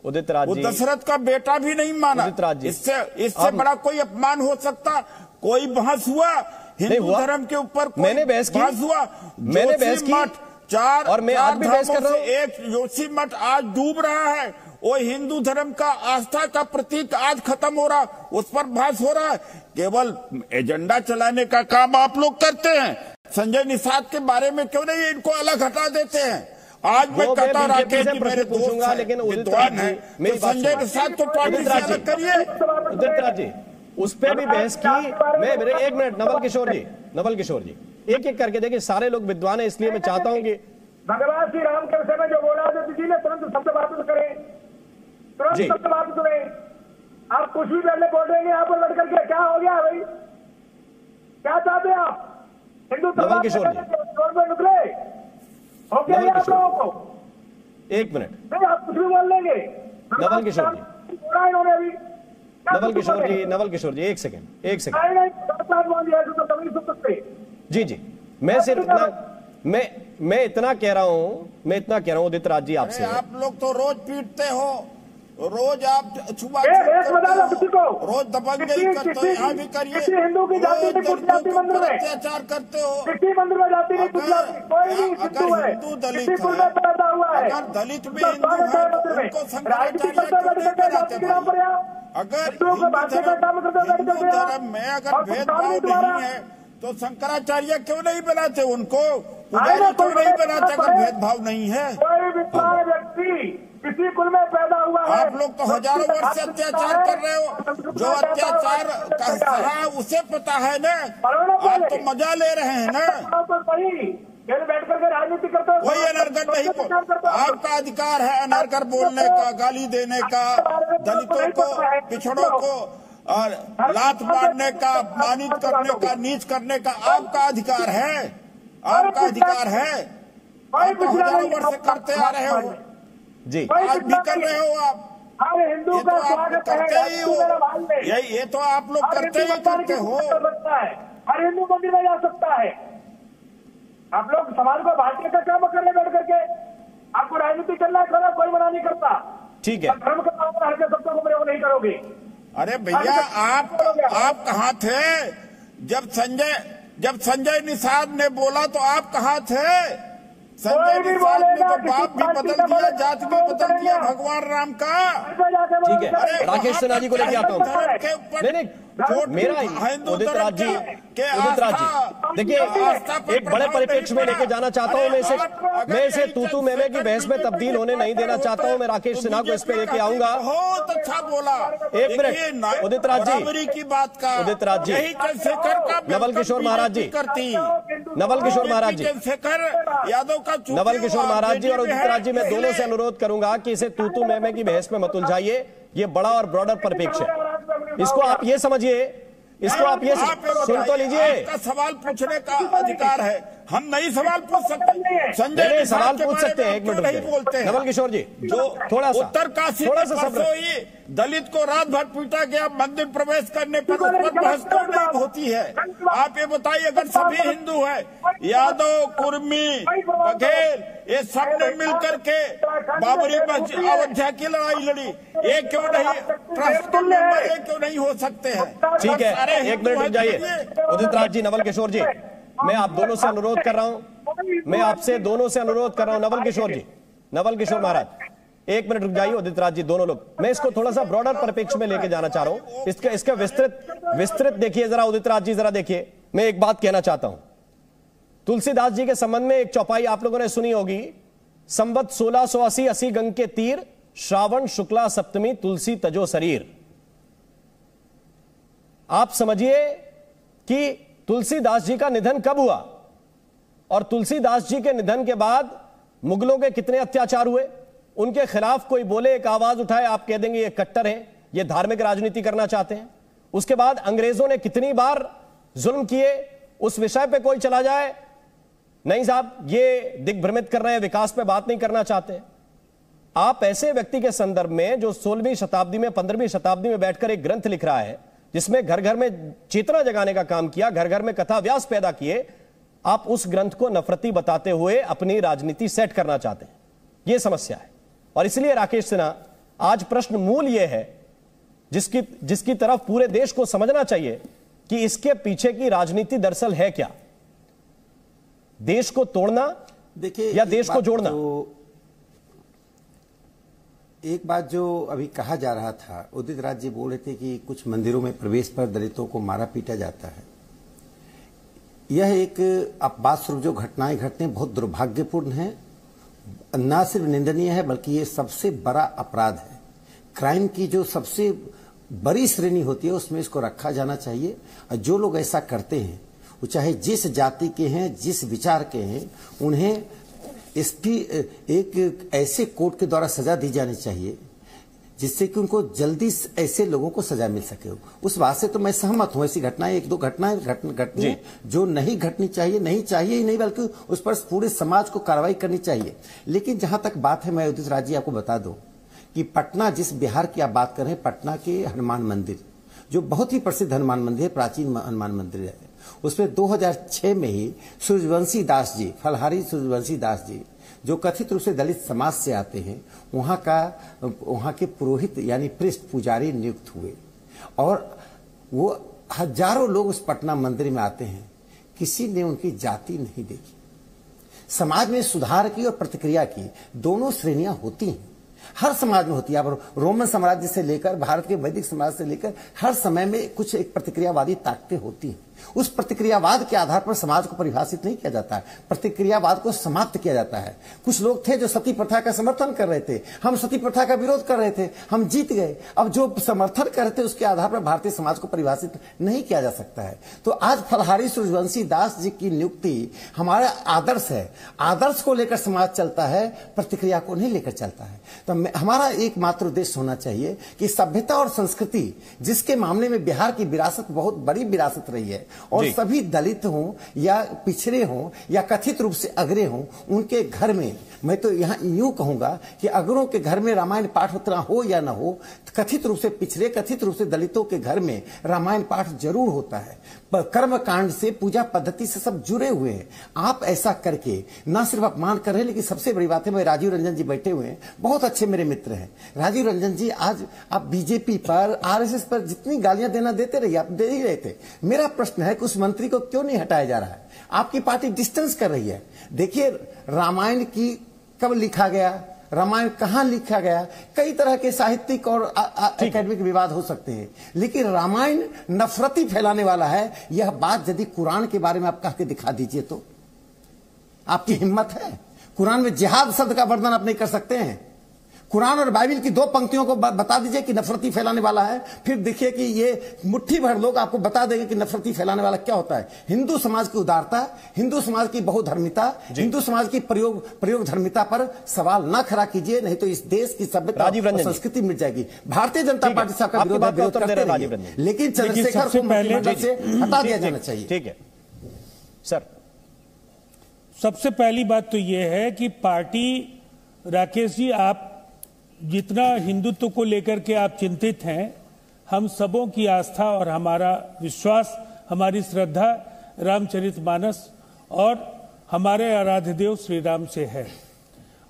उदित राज वो जी, दशरथ का बेटा भी नहीं माना। इससे बड़ा कोई अपमान हो सकता? कोई बहस हुआ हिंदू धर्म के ऊपर? मैंने बहस की, हुआ? मैंने बहस की, चार और मैं आज भी बहस कर रहा हूं। एक जोशी मठ आज डूब रहा है, वो हिंदू धर्म का आस्था का प्रतीक आज खत्म हो रहा, उस पर बहस हो रहा है। केवल एजेंडा चलाने का काम आप लोग करते हैं। संजय निषाद के बारे में क्यों नहीं इनको अलग हटा देते हैं? आज मैं कहता हूं राकेश जी मेरे दोस्त हैं, लेकिन विद्वान है, तो संजय निषाद को पार्टी से अलग करिए। उदित राज जी, उस पर भी बहस की। मैं मेरे एक मिनट, नवल किशोर जी एक एक करके देखिए, सारे लोग विद्वान है, इसलिए मैं चाहता हूं कि भगवान श्री राम के विषय में जो बोला जी ने तुरंत शब्द बात करें, तुरंत शब्द बात सुने। आप कुछ भी पहले बोल रहे हैं यहाँ पर लड़कर के, क्या हो गया भाई? क्या चाहते हैं आप? हिंदू समाज में निकले हो गया आप लोगों को? एक मिनट, नहीं आप कुछ भी बोल लेंगे। नवल किशोर जी, बोला इन्होंने अभी। नवल किशोर जी एक सेकंड। जी मैं सिर्फ इतना मैं इतना कह रहा हूं उदित राज जी आपसे। आप लोग तो रोज पीटते हो, रोज आप छुआ रोज दबंगई करते हो, यहाँ भी करिए। हिंदू की जाति में कुछ जाति मंदिर में अत्याचार करते हो। किसी मंदिर में जाति नहीं, कुछ जाति कोई नहीं हिंदू है, हिंदू दलित पैदा हुआ है। अगर दलित भी हिंदू है तो उनको शंकराचार्य अगर हिंदू धर्म में अगर भेदभाव नहीं है तो शंकराचार्य क्यों नहीं बनाते? उनको क्यों नहीं बनाते अगर भेदभाव नहीं है? कोई विद्वान व्यक्ति किसी कुल में पैदा हुआ है। आप लोग तो हजारों वर्ष से अत्याचार कर रहे हो, जो अत्याचार का सहा उसे पता है ना, आप तो मजा ले रहे हैं ना। बैठ करके राजनीति करते हो, कोई अनर्गल नहीं बोल, आपका अधिकार है अनर्गल बोलने का, गाली देने का, दलितों को पिछड़ों को और लात मारने का, अपमानित करने का, नीच करने का आपका अधिकार है, आपका अधिकार है। आप तो हजारों वर्ष से करते आ रहे हो जी, आज भी कर रहे हो आप। हर हिंदू का स्वागत करते ही हो, ये तो आप लोग करते ही करते हो। हर हिंदू मंदिर में जा सकता है। आप लोग समाज को बांटने का काम कर रहे बैठ करके। आपको राजनीति करना है, करो, कोई मना नहीं करता। ठीक है, धर्म का काम हर के सबको प्रयोग नहीं करोगे। अरे भैया आप कहाँ थे जब संजय निषाद ने बोला तो आप कहाँ थे? संजय निषाद ने तो बाप भी बदल दिया, जात भी बदल दिया भगवान राम का। ठीक है, राकेश सिन्हा जी को लेके आता हूँ। नहीं मेरा उदित राज जी देखिए, एक बड़े परिप्रेक्ष्य में लेके जाना चाहता हूं। मैं इसे तूतू मेमे की बहस में तब्दील होने नहीं देना चाहता हूं। मैं राकेश सिन्हा को इस पे लेके आऊंगा। बहुत अच्छा बोला। एक मिनट उदित राज जी की बात का, उदित राज जी, नवल किशोर महाराज जी, नवल किशोर महाराज जी, यादव का नवल किशोर महाराज जी और उदित राज जी, मैं दोनों से अनुरोध करूंगा कि इसे तूतू मेमे की बहस में मत उलझाइए। ये बड़ा और ब्रॉडर परिप्रेक्ष्य है, इसको आप ये समझिए, इसको आप ये सुन तो लीजिए। आपका सवाल पूछने का अधिकार है, हम नहीं सवाल पूछ सकते। संजय सवाल पूछ सकते हैं, एक मिनट नहीं बोलते हैं। नवल किशोर जी, जो थोड़ा सा उत्तरकाशी में परसों ही दलित को रात भर पीटा गया मंदिर प्रवेश करने पर, उस पर बहस क्यों नहीं होती है? आप ये बताइए, अगर सभी हिंदू है, यादव, कुर्मी, बघेल, ये सब ने मिल करके बाबरी मस्जिद अयोध्या की लड़ाई लड़ी, ये क्यों नहीं ट्रस्ट मेंबर ये क्यों नहीं हो सकते हैं? ठीक है, एक मिनट रुक जाइए उदित राज जी, नवल किशोर जी, मैं आप दोनों से अनुरोध कर रहा हूं, मैं आपसे दोनों से अनुरोध कर रहा हूं। नवल किशोर जी, नवल किशोर महाराज, एक मिनट रुक जाइए। उदित राज जी, दोनों लोग, मैं इसको थोड़ा सा ब्रॉडर परिप्रेक्ष्य में लेके जाना चाह रहा हूं। इसका विस्तृत देखिए जरा उदित राज जी, जरा देखिए। मैं एक बात कहना चाहता हूं, तुलसीदास जी के संबंध में एक चौपाई आप लोगों ने सुनी होगी, संवत 1680 80 गंग के तीर, श्रावण शुक्ला सप्तमी तुलसी तजो शरीर। आप समझिए कि तुलसीदास जी का निधन कब हुआ और तुलसीदास जी के निधन के बाद मुगलों के कितने अत्याचार हुए। उनके खिलाफ कोई बोले, एक आवाज उठाए, आप कह देंगे ये कट्टर हैं, ये धार्मिक राजनीति करना चाहते हैं। उसके बाद अंग्रेजों ने कितनी बार जुल्म किए, उस विषय पे कोई चला जाए, नहीं साहब ये दिग्भ्रमित कर रहे हैं, विकास पे बात नहीं करना चाहते। आप ऐसे व्यक्ति के संदर्भ में जो 16वीं शताब्दी में 15वीं शताब्दी में बैठकर एक ग्रंथ लिख रहा है, जिसमें घर घर में चेतना जगाने का काम किया, घर घर में कथा व्यास पैदा किए, आप उस ग्रंथ को नफरती बताते हुए अपनी राजनीति सेट करना चाहते हैं। यह समस्या है और इसलिए राकेश सिन्हा आज प्रश्न मूल यह है जिसकी तरफ पूरे देश को समझना चाहिए कि इसके पीछे की राजनीति दरअसल है क्या, देश को तोड़ना देखिए या देश को जोड़ना। एक बात जो अभी कहा जा रहा था, उदित राज जी बोल रहे थे कि कुछ मंदिरों में प्रवेश पर दलितों को मारा पीटा जाता है। यह एक अपवाद स्वरूप जो घटनाएं घटने बहुत दुर्भाग्यपूर्ण है, न सिर्फ निंदनीय है बल्कि ये सबसे बड़ा अपराध है। क्राइम की जो सबसे बड़ी श्रेणी होती है उसमें इसको रखा जाना चाहिए। और जो लोग ऐसा करते हैं वो चाहे जिस जाति के हैं, जिस विचार के हैं, उन्हें इसकी एक ऐसे कोर्ट के द्वारा सजा दी जानी चाहिए जिससे कि उनको जल्दी ऐसे लोगों को सजा मिल सके। उस बात से तो मैं सहमत हूं। ऐसी घटनाएं एक दो घटनाएं घटनी जो नहीं घटनी चाहिए, नहीं चाहिए ही नहीं बल्कि उस पर पूरे समाज को कार्रवाई करनी चाहिए। लेकिन जहां तक बात है, मैं उदित राज जी आपको बता दूं कि पटना, जिस बिहार की आप बात कर रहे हैं, पटना के हनुमान मंदिर जो बहुत ही प्रसिद्ध हनुमान मंदिर है, प्राचीन हनुमान मंदिर है, उसमें 2006 में ही सूर्यवंशी दास जी, फलहारी सूर्यवंशी दास जी, जो कथित रूप से दलित समाज से आते हैं, वहां के पुरोहित यानी प्रीस्ट पुजारी नियुक्त हुए और वो हजारों लोग उस पटना मंदिर में आते हैं। किसी ने उनकी जाति नहीं देखी। समाज में सुधार की और प्रतिक्रिया की दोनों श्रेणियां होती हैं, हर समाज में होती है। आप रोमन साम्राज्य से लेकर भारत के वैदिक समाज से लेकर हर समय में कुछ एक प्रतिक्रियावादी ताकतें होती हैं। उस प्रतिक्रियावाद के आधार पर समाज को परिभाषित नहीं किया जाता है, प्रतिक्रियावाद को समाप्त किया जाता है। कुछ लोग थे जो सती प्रथा का समर्थन कर रहे थे, हम सती प्रथा का विरोध कर रहे थे, हम जीत गए। अब जो समर्थन कर रहे थे उसके आधार पर भारतीय समाज को परिभाषित नहीं किया जा सकता है। तो आज फलहारी सूर्यवंशी दास जी की नियुक्ति हमारा आदर्श है, आदर्श को लेकर समाज चलता है, प्रतिक्रिया को नहीं लेकर चलता है। तो हमारा एकमात्र उद्देश्य होना चाहिए कि सभ्यता और संस्कृति, जिसके मामले में बिहार की विरासत बहुत बड़ी विरासत रही है, और सभी दलित हों या पिछड़े हों या कथित रूप से अगरे हों, उनके घर में, मैं तो यहाँ यूं कहूंगा कि अगरों के घर में रामायण पाठ उतना हो या ना हो, कथित रूप से पिछड़े, कथित रूप से दलितों के घर में रामायण पाठ जरूर होता है। कर्म कांड से, पूजा पद्धति से सब जुड़े हुए हैं। आप ऐसा करके न सिर्फ अपमान कर रहे हैं, लेकिन सबसे बड़ी बात है, मैं राजीव रंजन जी बैठे हुए हैं, बहुत अच्छे मेरे मित्र हैं। राजीव रंजन जी, आज आप बीजेपी पर, आरएसएस पर जितनी गालियां देना देते रहिए, आप दे ही रहे थे। मेरा प्रश्न है कि उस मंत्री को क्यों नहीं हटाया जा रहा है? आपकी पार्टी डिस्टेंस कर रही है। देखिए, रामायण की कब लिखा गया, रामायण कहां लिखा गया, कई तरह के साहित्यिक और एकेडमिक विवाद हो सकते हैं, लेकिन रामायण नफरती फैलाने वाला है। यह बात यदि कुरान के बारे में आप कह के दिखा दीजिए तो आपकी हिम्मत है? कुरान में जिहाद शब्द का वर्णन आप नहीं कर सकते हैं। कुरान और बाइबल की दो पंक्तियों को बता दीजिए कि नफरती फैलाने वाला है, फिर देखिए कि ये मुट्ठी भर लोग आपको बता देंगे कि नफरती फैलाने वाला क्या होता है। हिंदू समाज की उदारता, हिंदू समाज की बहुधर्मिता, हिंदू समाज की प्रयोग धर्मिता पर सवाल न खड़ा कीजिए, नहीं तो इस देश की सभ्यता और संस्कृति मिट जाएगी। भारतीय जनता पार्टी से आपका विरोध करते रहिए, लेकिन चंद्रशेखर को मंत्रिमंडल से हटा दिया जाना चाहिए। ठीक है सर। सबसे पहली बात तो यह है कि पार्टी, राकेश जी, आप जितना हिंदुत्व को लेकर के आप चिंतित हैं, हम सबों की आस्था और हमारा विश्वास, हमारी श्रद्धा रामचरितमानस और हमारे आराध्य देव श्री राम से है।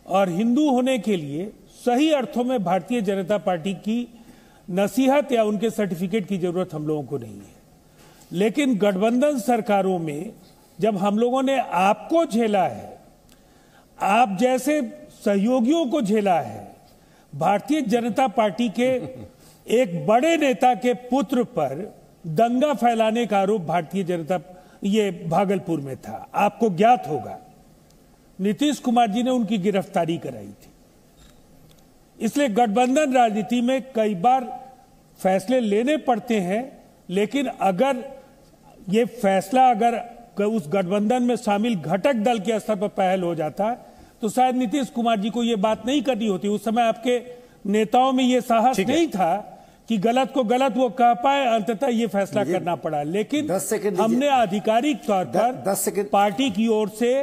और हिंदू होने के लिए सही अर्थों में भारतीय जनता पार्टी की नसीहत या उनके सर्टिफिकेट की जरूरत हम लोगों को नहीं है। लेकिन गठबंधन सरकारों में जब हम लोगों ने आपको झेला है, आप जैसे सहयोगियों को झेला है, भारतीय जनता पार्टी के एक बड़े नेता के पुत्र पर दंगा फैलाने का आरोप भारतीय जनता, ये भागलपुर में था, आपको ज्ञात होगा। नीतीश कुमार जी ने उनकी गिरफ्तारी कराई थी। इसलिए गठबंधन राजनीति में कई बार फैसले लेने पड़ते हैं, लेकिन अगर ये फैसला अगर उस गठबंधन में शामिल घटक दल के स्तर पर पहल हो जाता तो शायद नीतीश कुमार जी को यह बात नहीं करनी होती। उस समय आपके नेताओं में यह साहस नहीं था कि गलत को गलत वो कह पाए, अंततः ये फैसला करना पड़ा। लेकिन हमने आधिकारिक तौर पर पार्टी की ओर से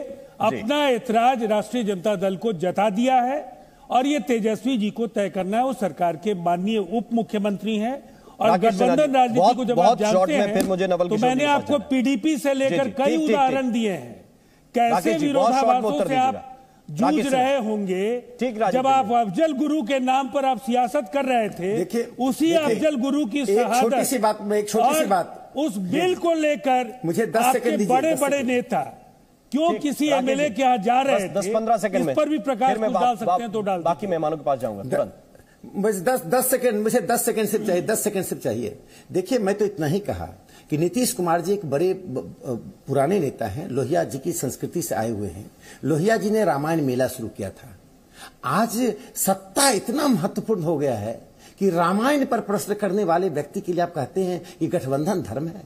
अपना ऐतराज राष्ट्रीय जनता दल को जता दिया है और ये तेजस्वी जी को तय करना है। वो सरकार के माननीय उप मुख्यमंत्री हैं और गठबंधन राजनीति को जब आप जानते हैं फिर मुझे तो मैंने आपको पीडीपी से लेकर कई उदाहरण दिए हैं, कैसे विरोधाभासों से आप जूझ रहे होंगे। जब आप अफजल गुरु के नाम पर आप सियासत कर रहे थे, उसी अफजल गुरु की शहादत, छोटी सी बात, उस बिल को लेकर मुझे 10 सेकंड बड़े बड़े नेता क्यों किसी एमएलए के यहाँ जा रहे थे, 10-15 सेकंड में इस पर भी प्रकाश डाल सकते हैं तो डाल। बाकी मेहमानों के पास जाऊंगा तुरंत। मुझे 10 सेकंड सिर्फ चाहिए, 10 सेकंड सिर्फ चाहिए। देखिए, मैं तो इतना ही कहा कि नीतीश कुमार जी एक बड़े पुराने नेता हैं, लोहिया जी की संस्कृति से आए हुए हैं। लोहिया जी ने रामायण मेला शुरू किया था। आज सत्ता इतना महत्वपूर्ण हो गया है कि रामायण पर प्रश्न करने वाले व्यक्ति के लिए आप कहते हैं कि गठबंधन धर्म है।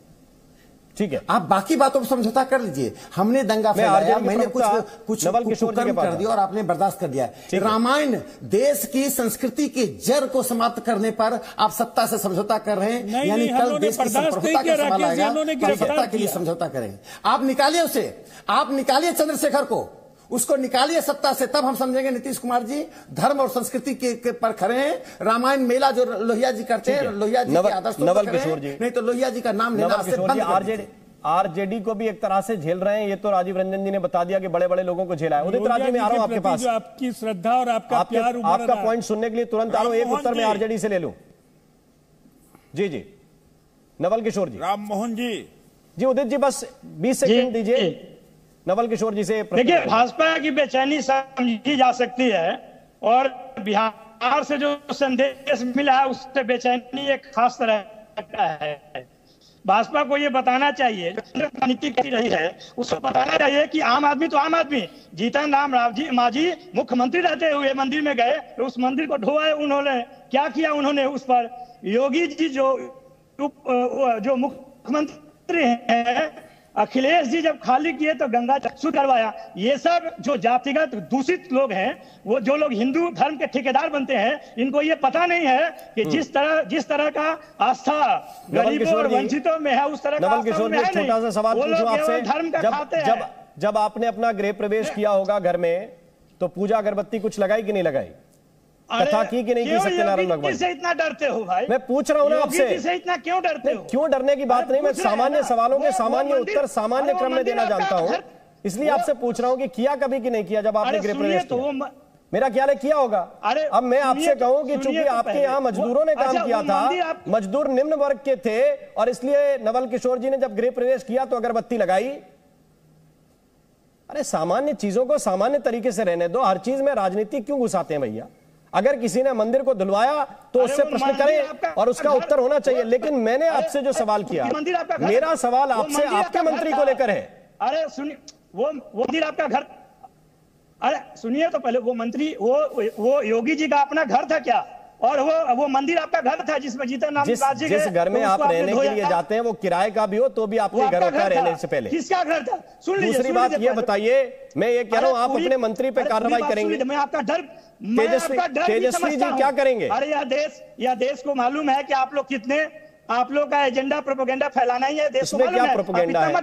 ठीक है, आप बाकी बातों पर समझौता कर लीजिए। हमने दंगा फैलाया, मैंने कुछ कुकर्म कर दिया और आपने बर्दाश्त कर दिया। रामायण देश की संस्कृति की जड़ को समाप्त करने पर आप सत्ता से समझौता कर रहे हैं। यानी कल देश की संप्रभुता का सवाल आएगा तो सत्ता के लिए समझौता करें। आप निकालिए उसे, आप निकालिए चंद्रशेखर को, उसको निकालिए सत्ता से, तब हम समझेंगे नीतीश कुमार जी धर्म और संस्कृति के पर खड़े हैं। रामायण मेला जो लोहिया जी करते हैं, लोहिया जी के आदर्श नवल किशोर जी, नहीं तो लोहिया जी का नाम लेना से बंद। आरजेडी को भी एक तरह से झेल रहे हैं, ये तो राजीव रंजन जी ने बता दिया कि बड़े बड़े लोगों को झेला है। उदित राज जी, मैं आ रहा हूं आपके पास, आपकी श्रद्धा और आपका प्यार, आपका पॉइंट सुनने के लिए तुरंत आ रहा हूं। एक उत्तर मैं आरजेडी से ले लूं। जी जी, नवल किशोर जी। राम मोहन जी, उदित जी बस 20 सेकंड दीजिए नवल किशोर जी से। देखिए, भाजपा की बेचैनी समझी जा सकती है और बिहार से जो संदेश मिला है उससे बेचैनी एक खास तरह का है। भाजपा को ये बताना चाहिए, जो नीति की रही है उसको बताना चाहिए कि आम आदमी तो आम आदमी, जीतन राम मांझी मुख्यमंत्री रहते हुए मंदिर में गए तो उस मंदिर को ढोए उन्होंने, क्या किया उन्होंने उस पर। योगी जी जो मुख्यमंत्री हैं, अखिलेश जी जब खाली किए तो गंगा चक्षु करवाया। ये सब जो जातिगत दूषित लोग हैं, वो जो लोग हिंदू धर्म के ठेकेदार बनते हैं, इनको ये पता नहीं है कि जिस तरह का आस्था गरीबों और वंचितों में है उस तरह का छोटा सा सवाल पूछूं आपसे। धर्म का खाते हैं। जब आपने अपना गृह प्रवेश किया होगा घर में, तो पूजा अगरबत्ती कुछ लगाई कि नहीं लगाई, कथा की कि नहीं की सत्यनारायण भगवान से इतना डरते हो भाई? मैं पूछ रहा हूं ना आपसे, से इतना क्यों डरते हो? क्यों डरने की बात नहीं, मैं सामान्य सवालों के सामान्य उत्तर सामान्य क्रम में देना जानता हूं, इसलिए आपसे पूछ रहा हूं कि किया कभी कि नहीं किया जब आपने गृह प्रवेश किया। मेरा ख्याल है किया होगा। अब मैं आपसे कहूं कि चूंकि आपके यहाँ मजदूरों ने काम किया था, मजदूर निम्न वर्ग के थे, और इसलिए नवल किशोर जी ने जब गृह प्रवेश किया तो अगरबत्ती लगाई। अरे सामान्य चीजों को सामान्य तरीके से रहने दो, हर चीज में राजनीति क्यों घुसाते हैं भैया? अगर किसी ने मंदिर को धुलवाया तो उससे प्रश्न करें और उसका उत्तर होना चाहिए। लेकिन मैंने आपसे जो सवाल किया, मेरा सवाल आपसे आपके मंत्री को लेकर है। अरे सुनिए, वो मंदिर आपका घर, अरे सुनिए तो पहले, वो मंत्री वो योगी जी का अपना घर था क्या? और वो मंदिर आपका घर था जिसमें जीतन राम मांझी जिस घर में आप रहने के लिए जाते हैं वो किराए का भी हो तो भी आपके घर होता है रहने से पहले। किसका घर था? दूसरी बात ये बताइए, मैं ये कह रहा हूँ आप अपने मंत्री पे कार्रवाई करेंगे? मैं आपका डर, तेजस्वी जी क्या करेंगे? अरे यह देश को मालूम है कि आप लोग का एजेंडा प्रोपेगेंडा फैलाना ही है। देश को क्या प्रोपेगेंडा है?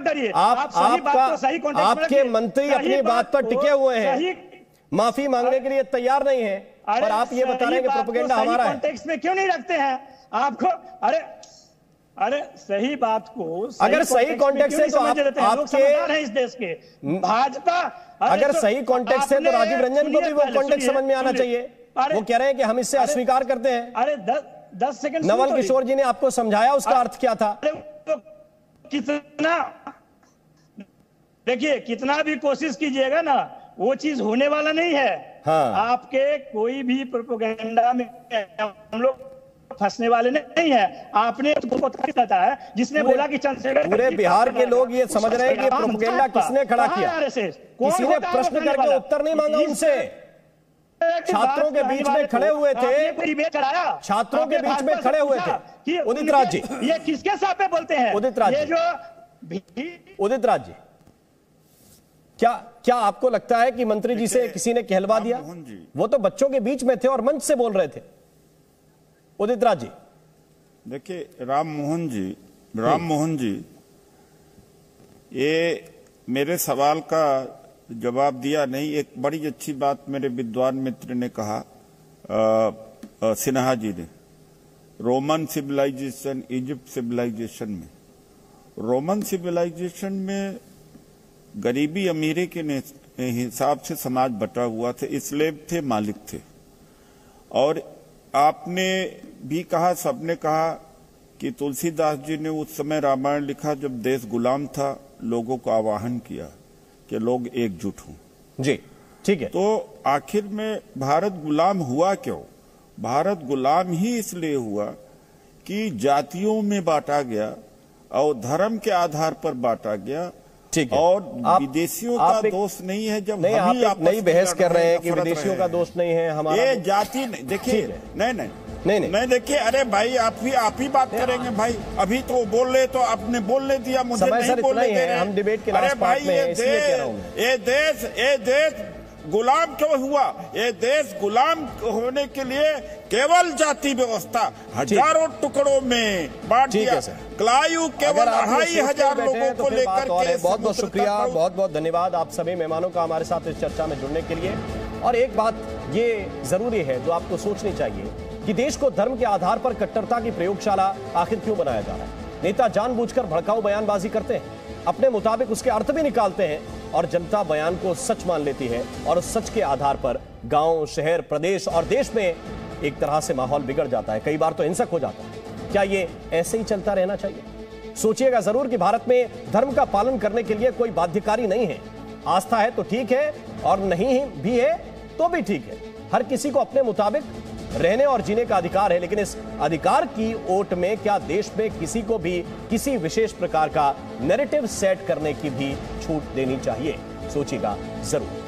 आपके मंत्री अपनी बात पर टिके हुए हैं, माफी मांगने के लिए तैयार नहीं है, और आप ये बता रहे हैं कि प्रोपेगेंडा हमारा है। कॉन्टेक्स्ट में क्यों नहीं रखते हैं आपको? अरे सही बात को अगर सही कॉन्टेक्स्ट है तो आपके इस देश के भाजपा, अगर सही कॉन्टेक्स्ट है तो राजीव रंजन को भी वो कॉन्टेक्स्ट समझ में आना चाहिए। वो कह रहे हैं कि हम इससे अस्वीकार करते हैं। अरे 10 सेकंड, नवल किशोर जी ने आपको समझाया उसका अर्थ क्या था? कितना, देखिए कितना भी कोशिश कीजिएगा ना, वो चीज होने वाला नहीं है। हाँ। आपके कोई भी प्रोपेगेंडा में हम लोग फंसने वाले नहीं है। आपने पता है जिसने बोला कि चंद्रशेखर, पूरे बिहार के लोग ये समझ रहे हैं कि प्रोपेगेंडा किसने खड़ा किया। किसी ने प्रश्न करके उत्तर नहीं मांगा उनसे। छात्रों के बीच में खड़े हुए थे, छात्रों के बीच में खड़े हुए थे। उदित राज जी, ये किसके साथ पे बोलते हैं? उदित राज जी, क्या आपको लगता है कि मंत्री जी से किसी ने कहलवा दिया? वो तो बच्चों के बीच में थे और मंच से बोल रहे थे। उदित राज जी, देखिए राम मोहन जी, ये मेरे सवाल का जवाब दिया नहीं। एक बड़ी अच्छी बात मेरे विद्वान मित्र ने कहा, सिन्हा जी ने, रोमन सिविलाइजेशन, इजिप्ट सिविलाइजेशन में, रोमन सिविलाइजेशन में गरीबी अमीरी के हिसाब से समाज बटा हुआ था, स्लेव थे, मालिक थे। और आपने भी कहा, सबने कहा कि तुलसीदास जी ने उस समय रामायण लिखा जब देश गुलाम था, लोगों को आह्वान किया कि लोग एकजुट हों। जी ठीक है। तो आखिर में भारत गुलाम हुआ क्यों? भारत गुलाम ही इसलिए हुआ कि जातियों में बांटा गया और धर्म के आधार पर बांटा गया। ठीक है। और विदेशियों का दोष नहीं है। जब नहीं, आप नई बहस कर रहे हैं कि विदेशियों का दोष नहीं है हमारा, ये जाति नहीं। देखिए नहीं देखिए, अरे भाई आप ही बात करेंगे भाई। अभी तो वो बोल रहे तो आपने बोलने दिया, मुझे नहीं बोलने दे रहे। हम डिबेट के लास्ट पार्ट में हैं, इसलिए कह रहा हूं। ये देश गुलाम क्यों हुआ? ये देश गुलाम होने के लिए केवल जाति व्यवस्था हजारों टुकड़ों में बांट दिया। क्लायू केवल 2500 लोगों को लेकर के। बहुत बहुत शुक्रिया, बहुत बहुत धन्यवाद आप सभी मेहमानों का हमारे साथ इस चर्चा में जुड़ने के लिए। और एक बात ये जरूरी है जो आपको सोचनी चाहिए कि देश को धर्म के आधार पर कट्टरता की प्रयोगशाला आखिर क्यों बनाया जा रहा है। नेता जानबूझकर भड़काऊ बयानबाजी करते हैं, अपने मुताबिक उसके अर्थ भी निकालते हैं और जनता बयान को सच मान लेती है और उस सच के आधार पर गांव, शहर, प्रदेश और देश में एक तरह से माहौल बिगड़ जाता है, कई बार तो हिंसक हो जाता है। क्या ये ऐसे ही चलता रहना चाहिए? सोचिएगा जरूर कि भारत में धर्म का पालन करने के लिए कोई बाध्यकारी नहीं है। आस्था है तो ठीक है और नहीं भी है तो भी ठीक है। हर किसी को अपने मुताबिक रहने और जीने का अधिकार है, लेकिन इस अधिकार की ओट में क्या देश में किसी को भी किसी विशेष प्रकार का नैरेटिव सेट करने की भी छूट देनी चाहिए? सोचिएगा जरूर।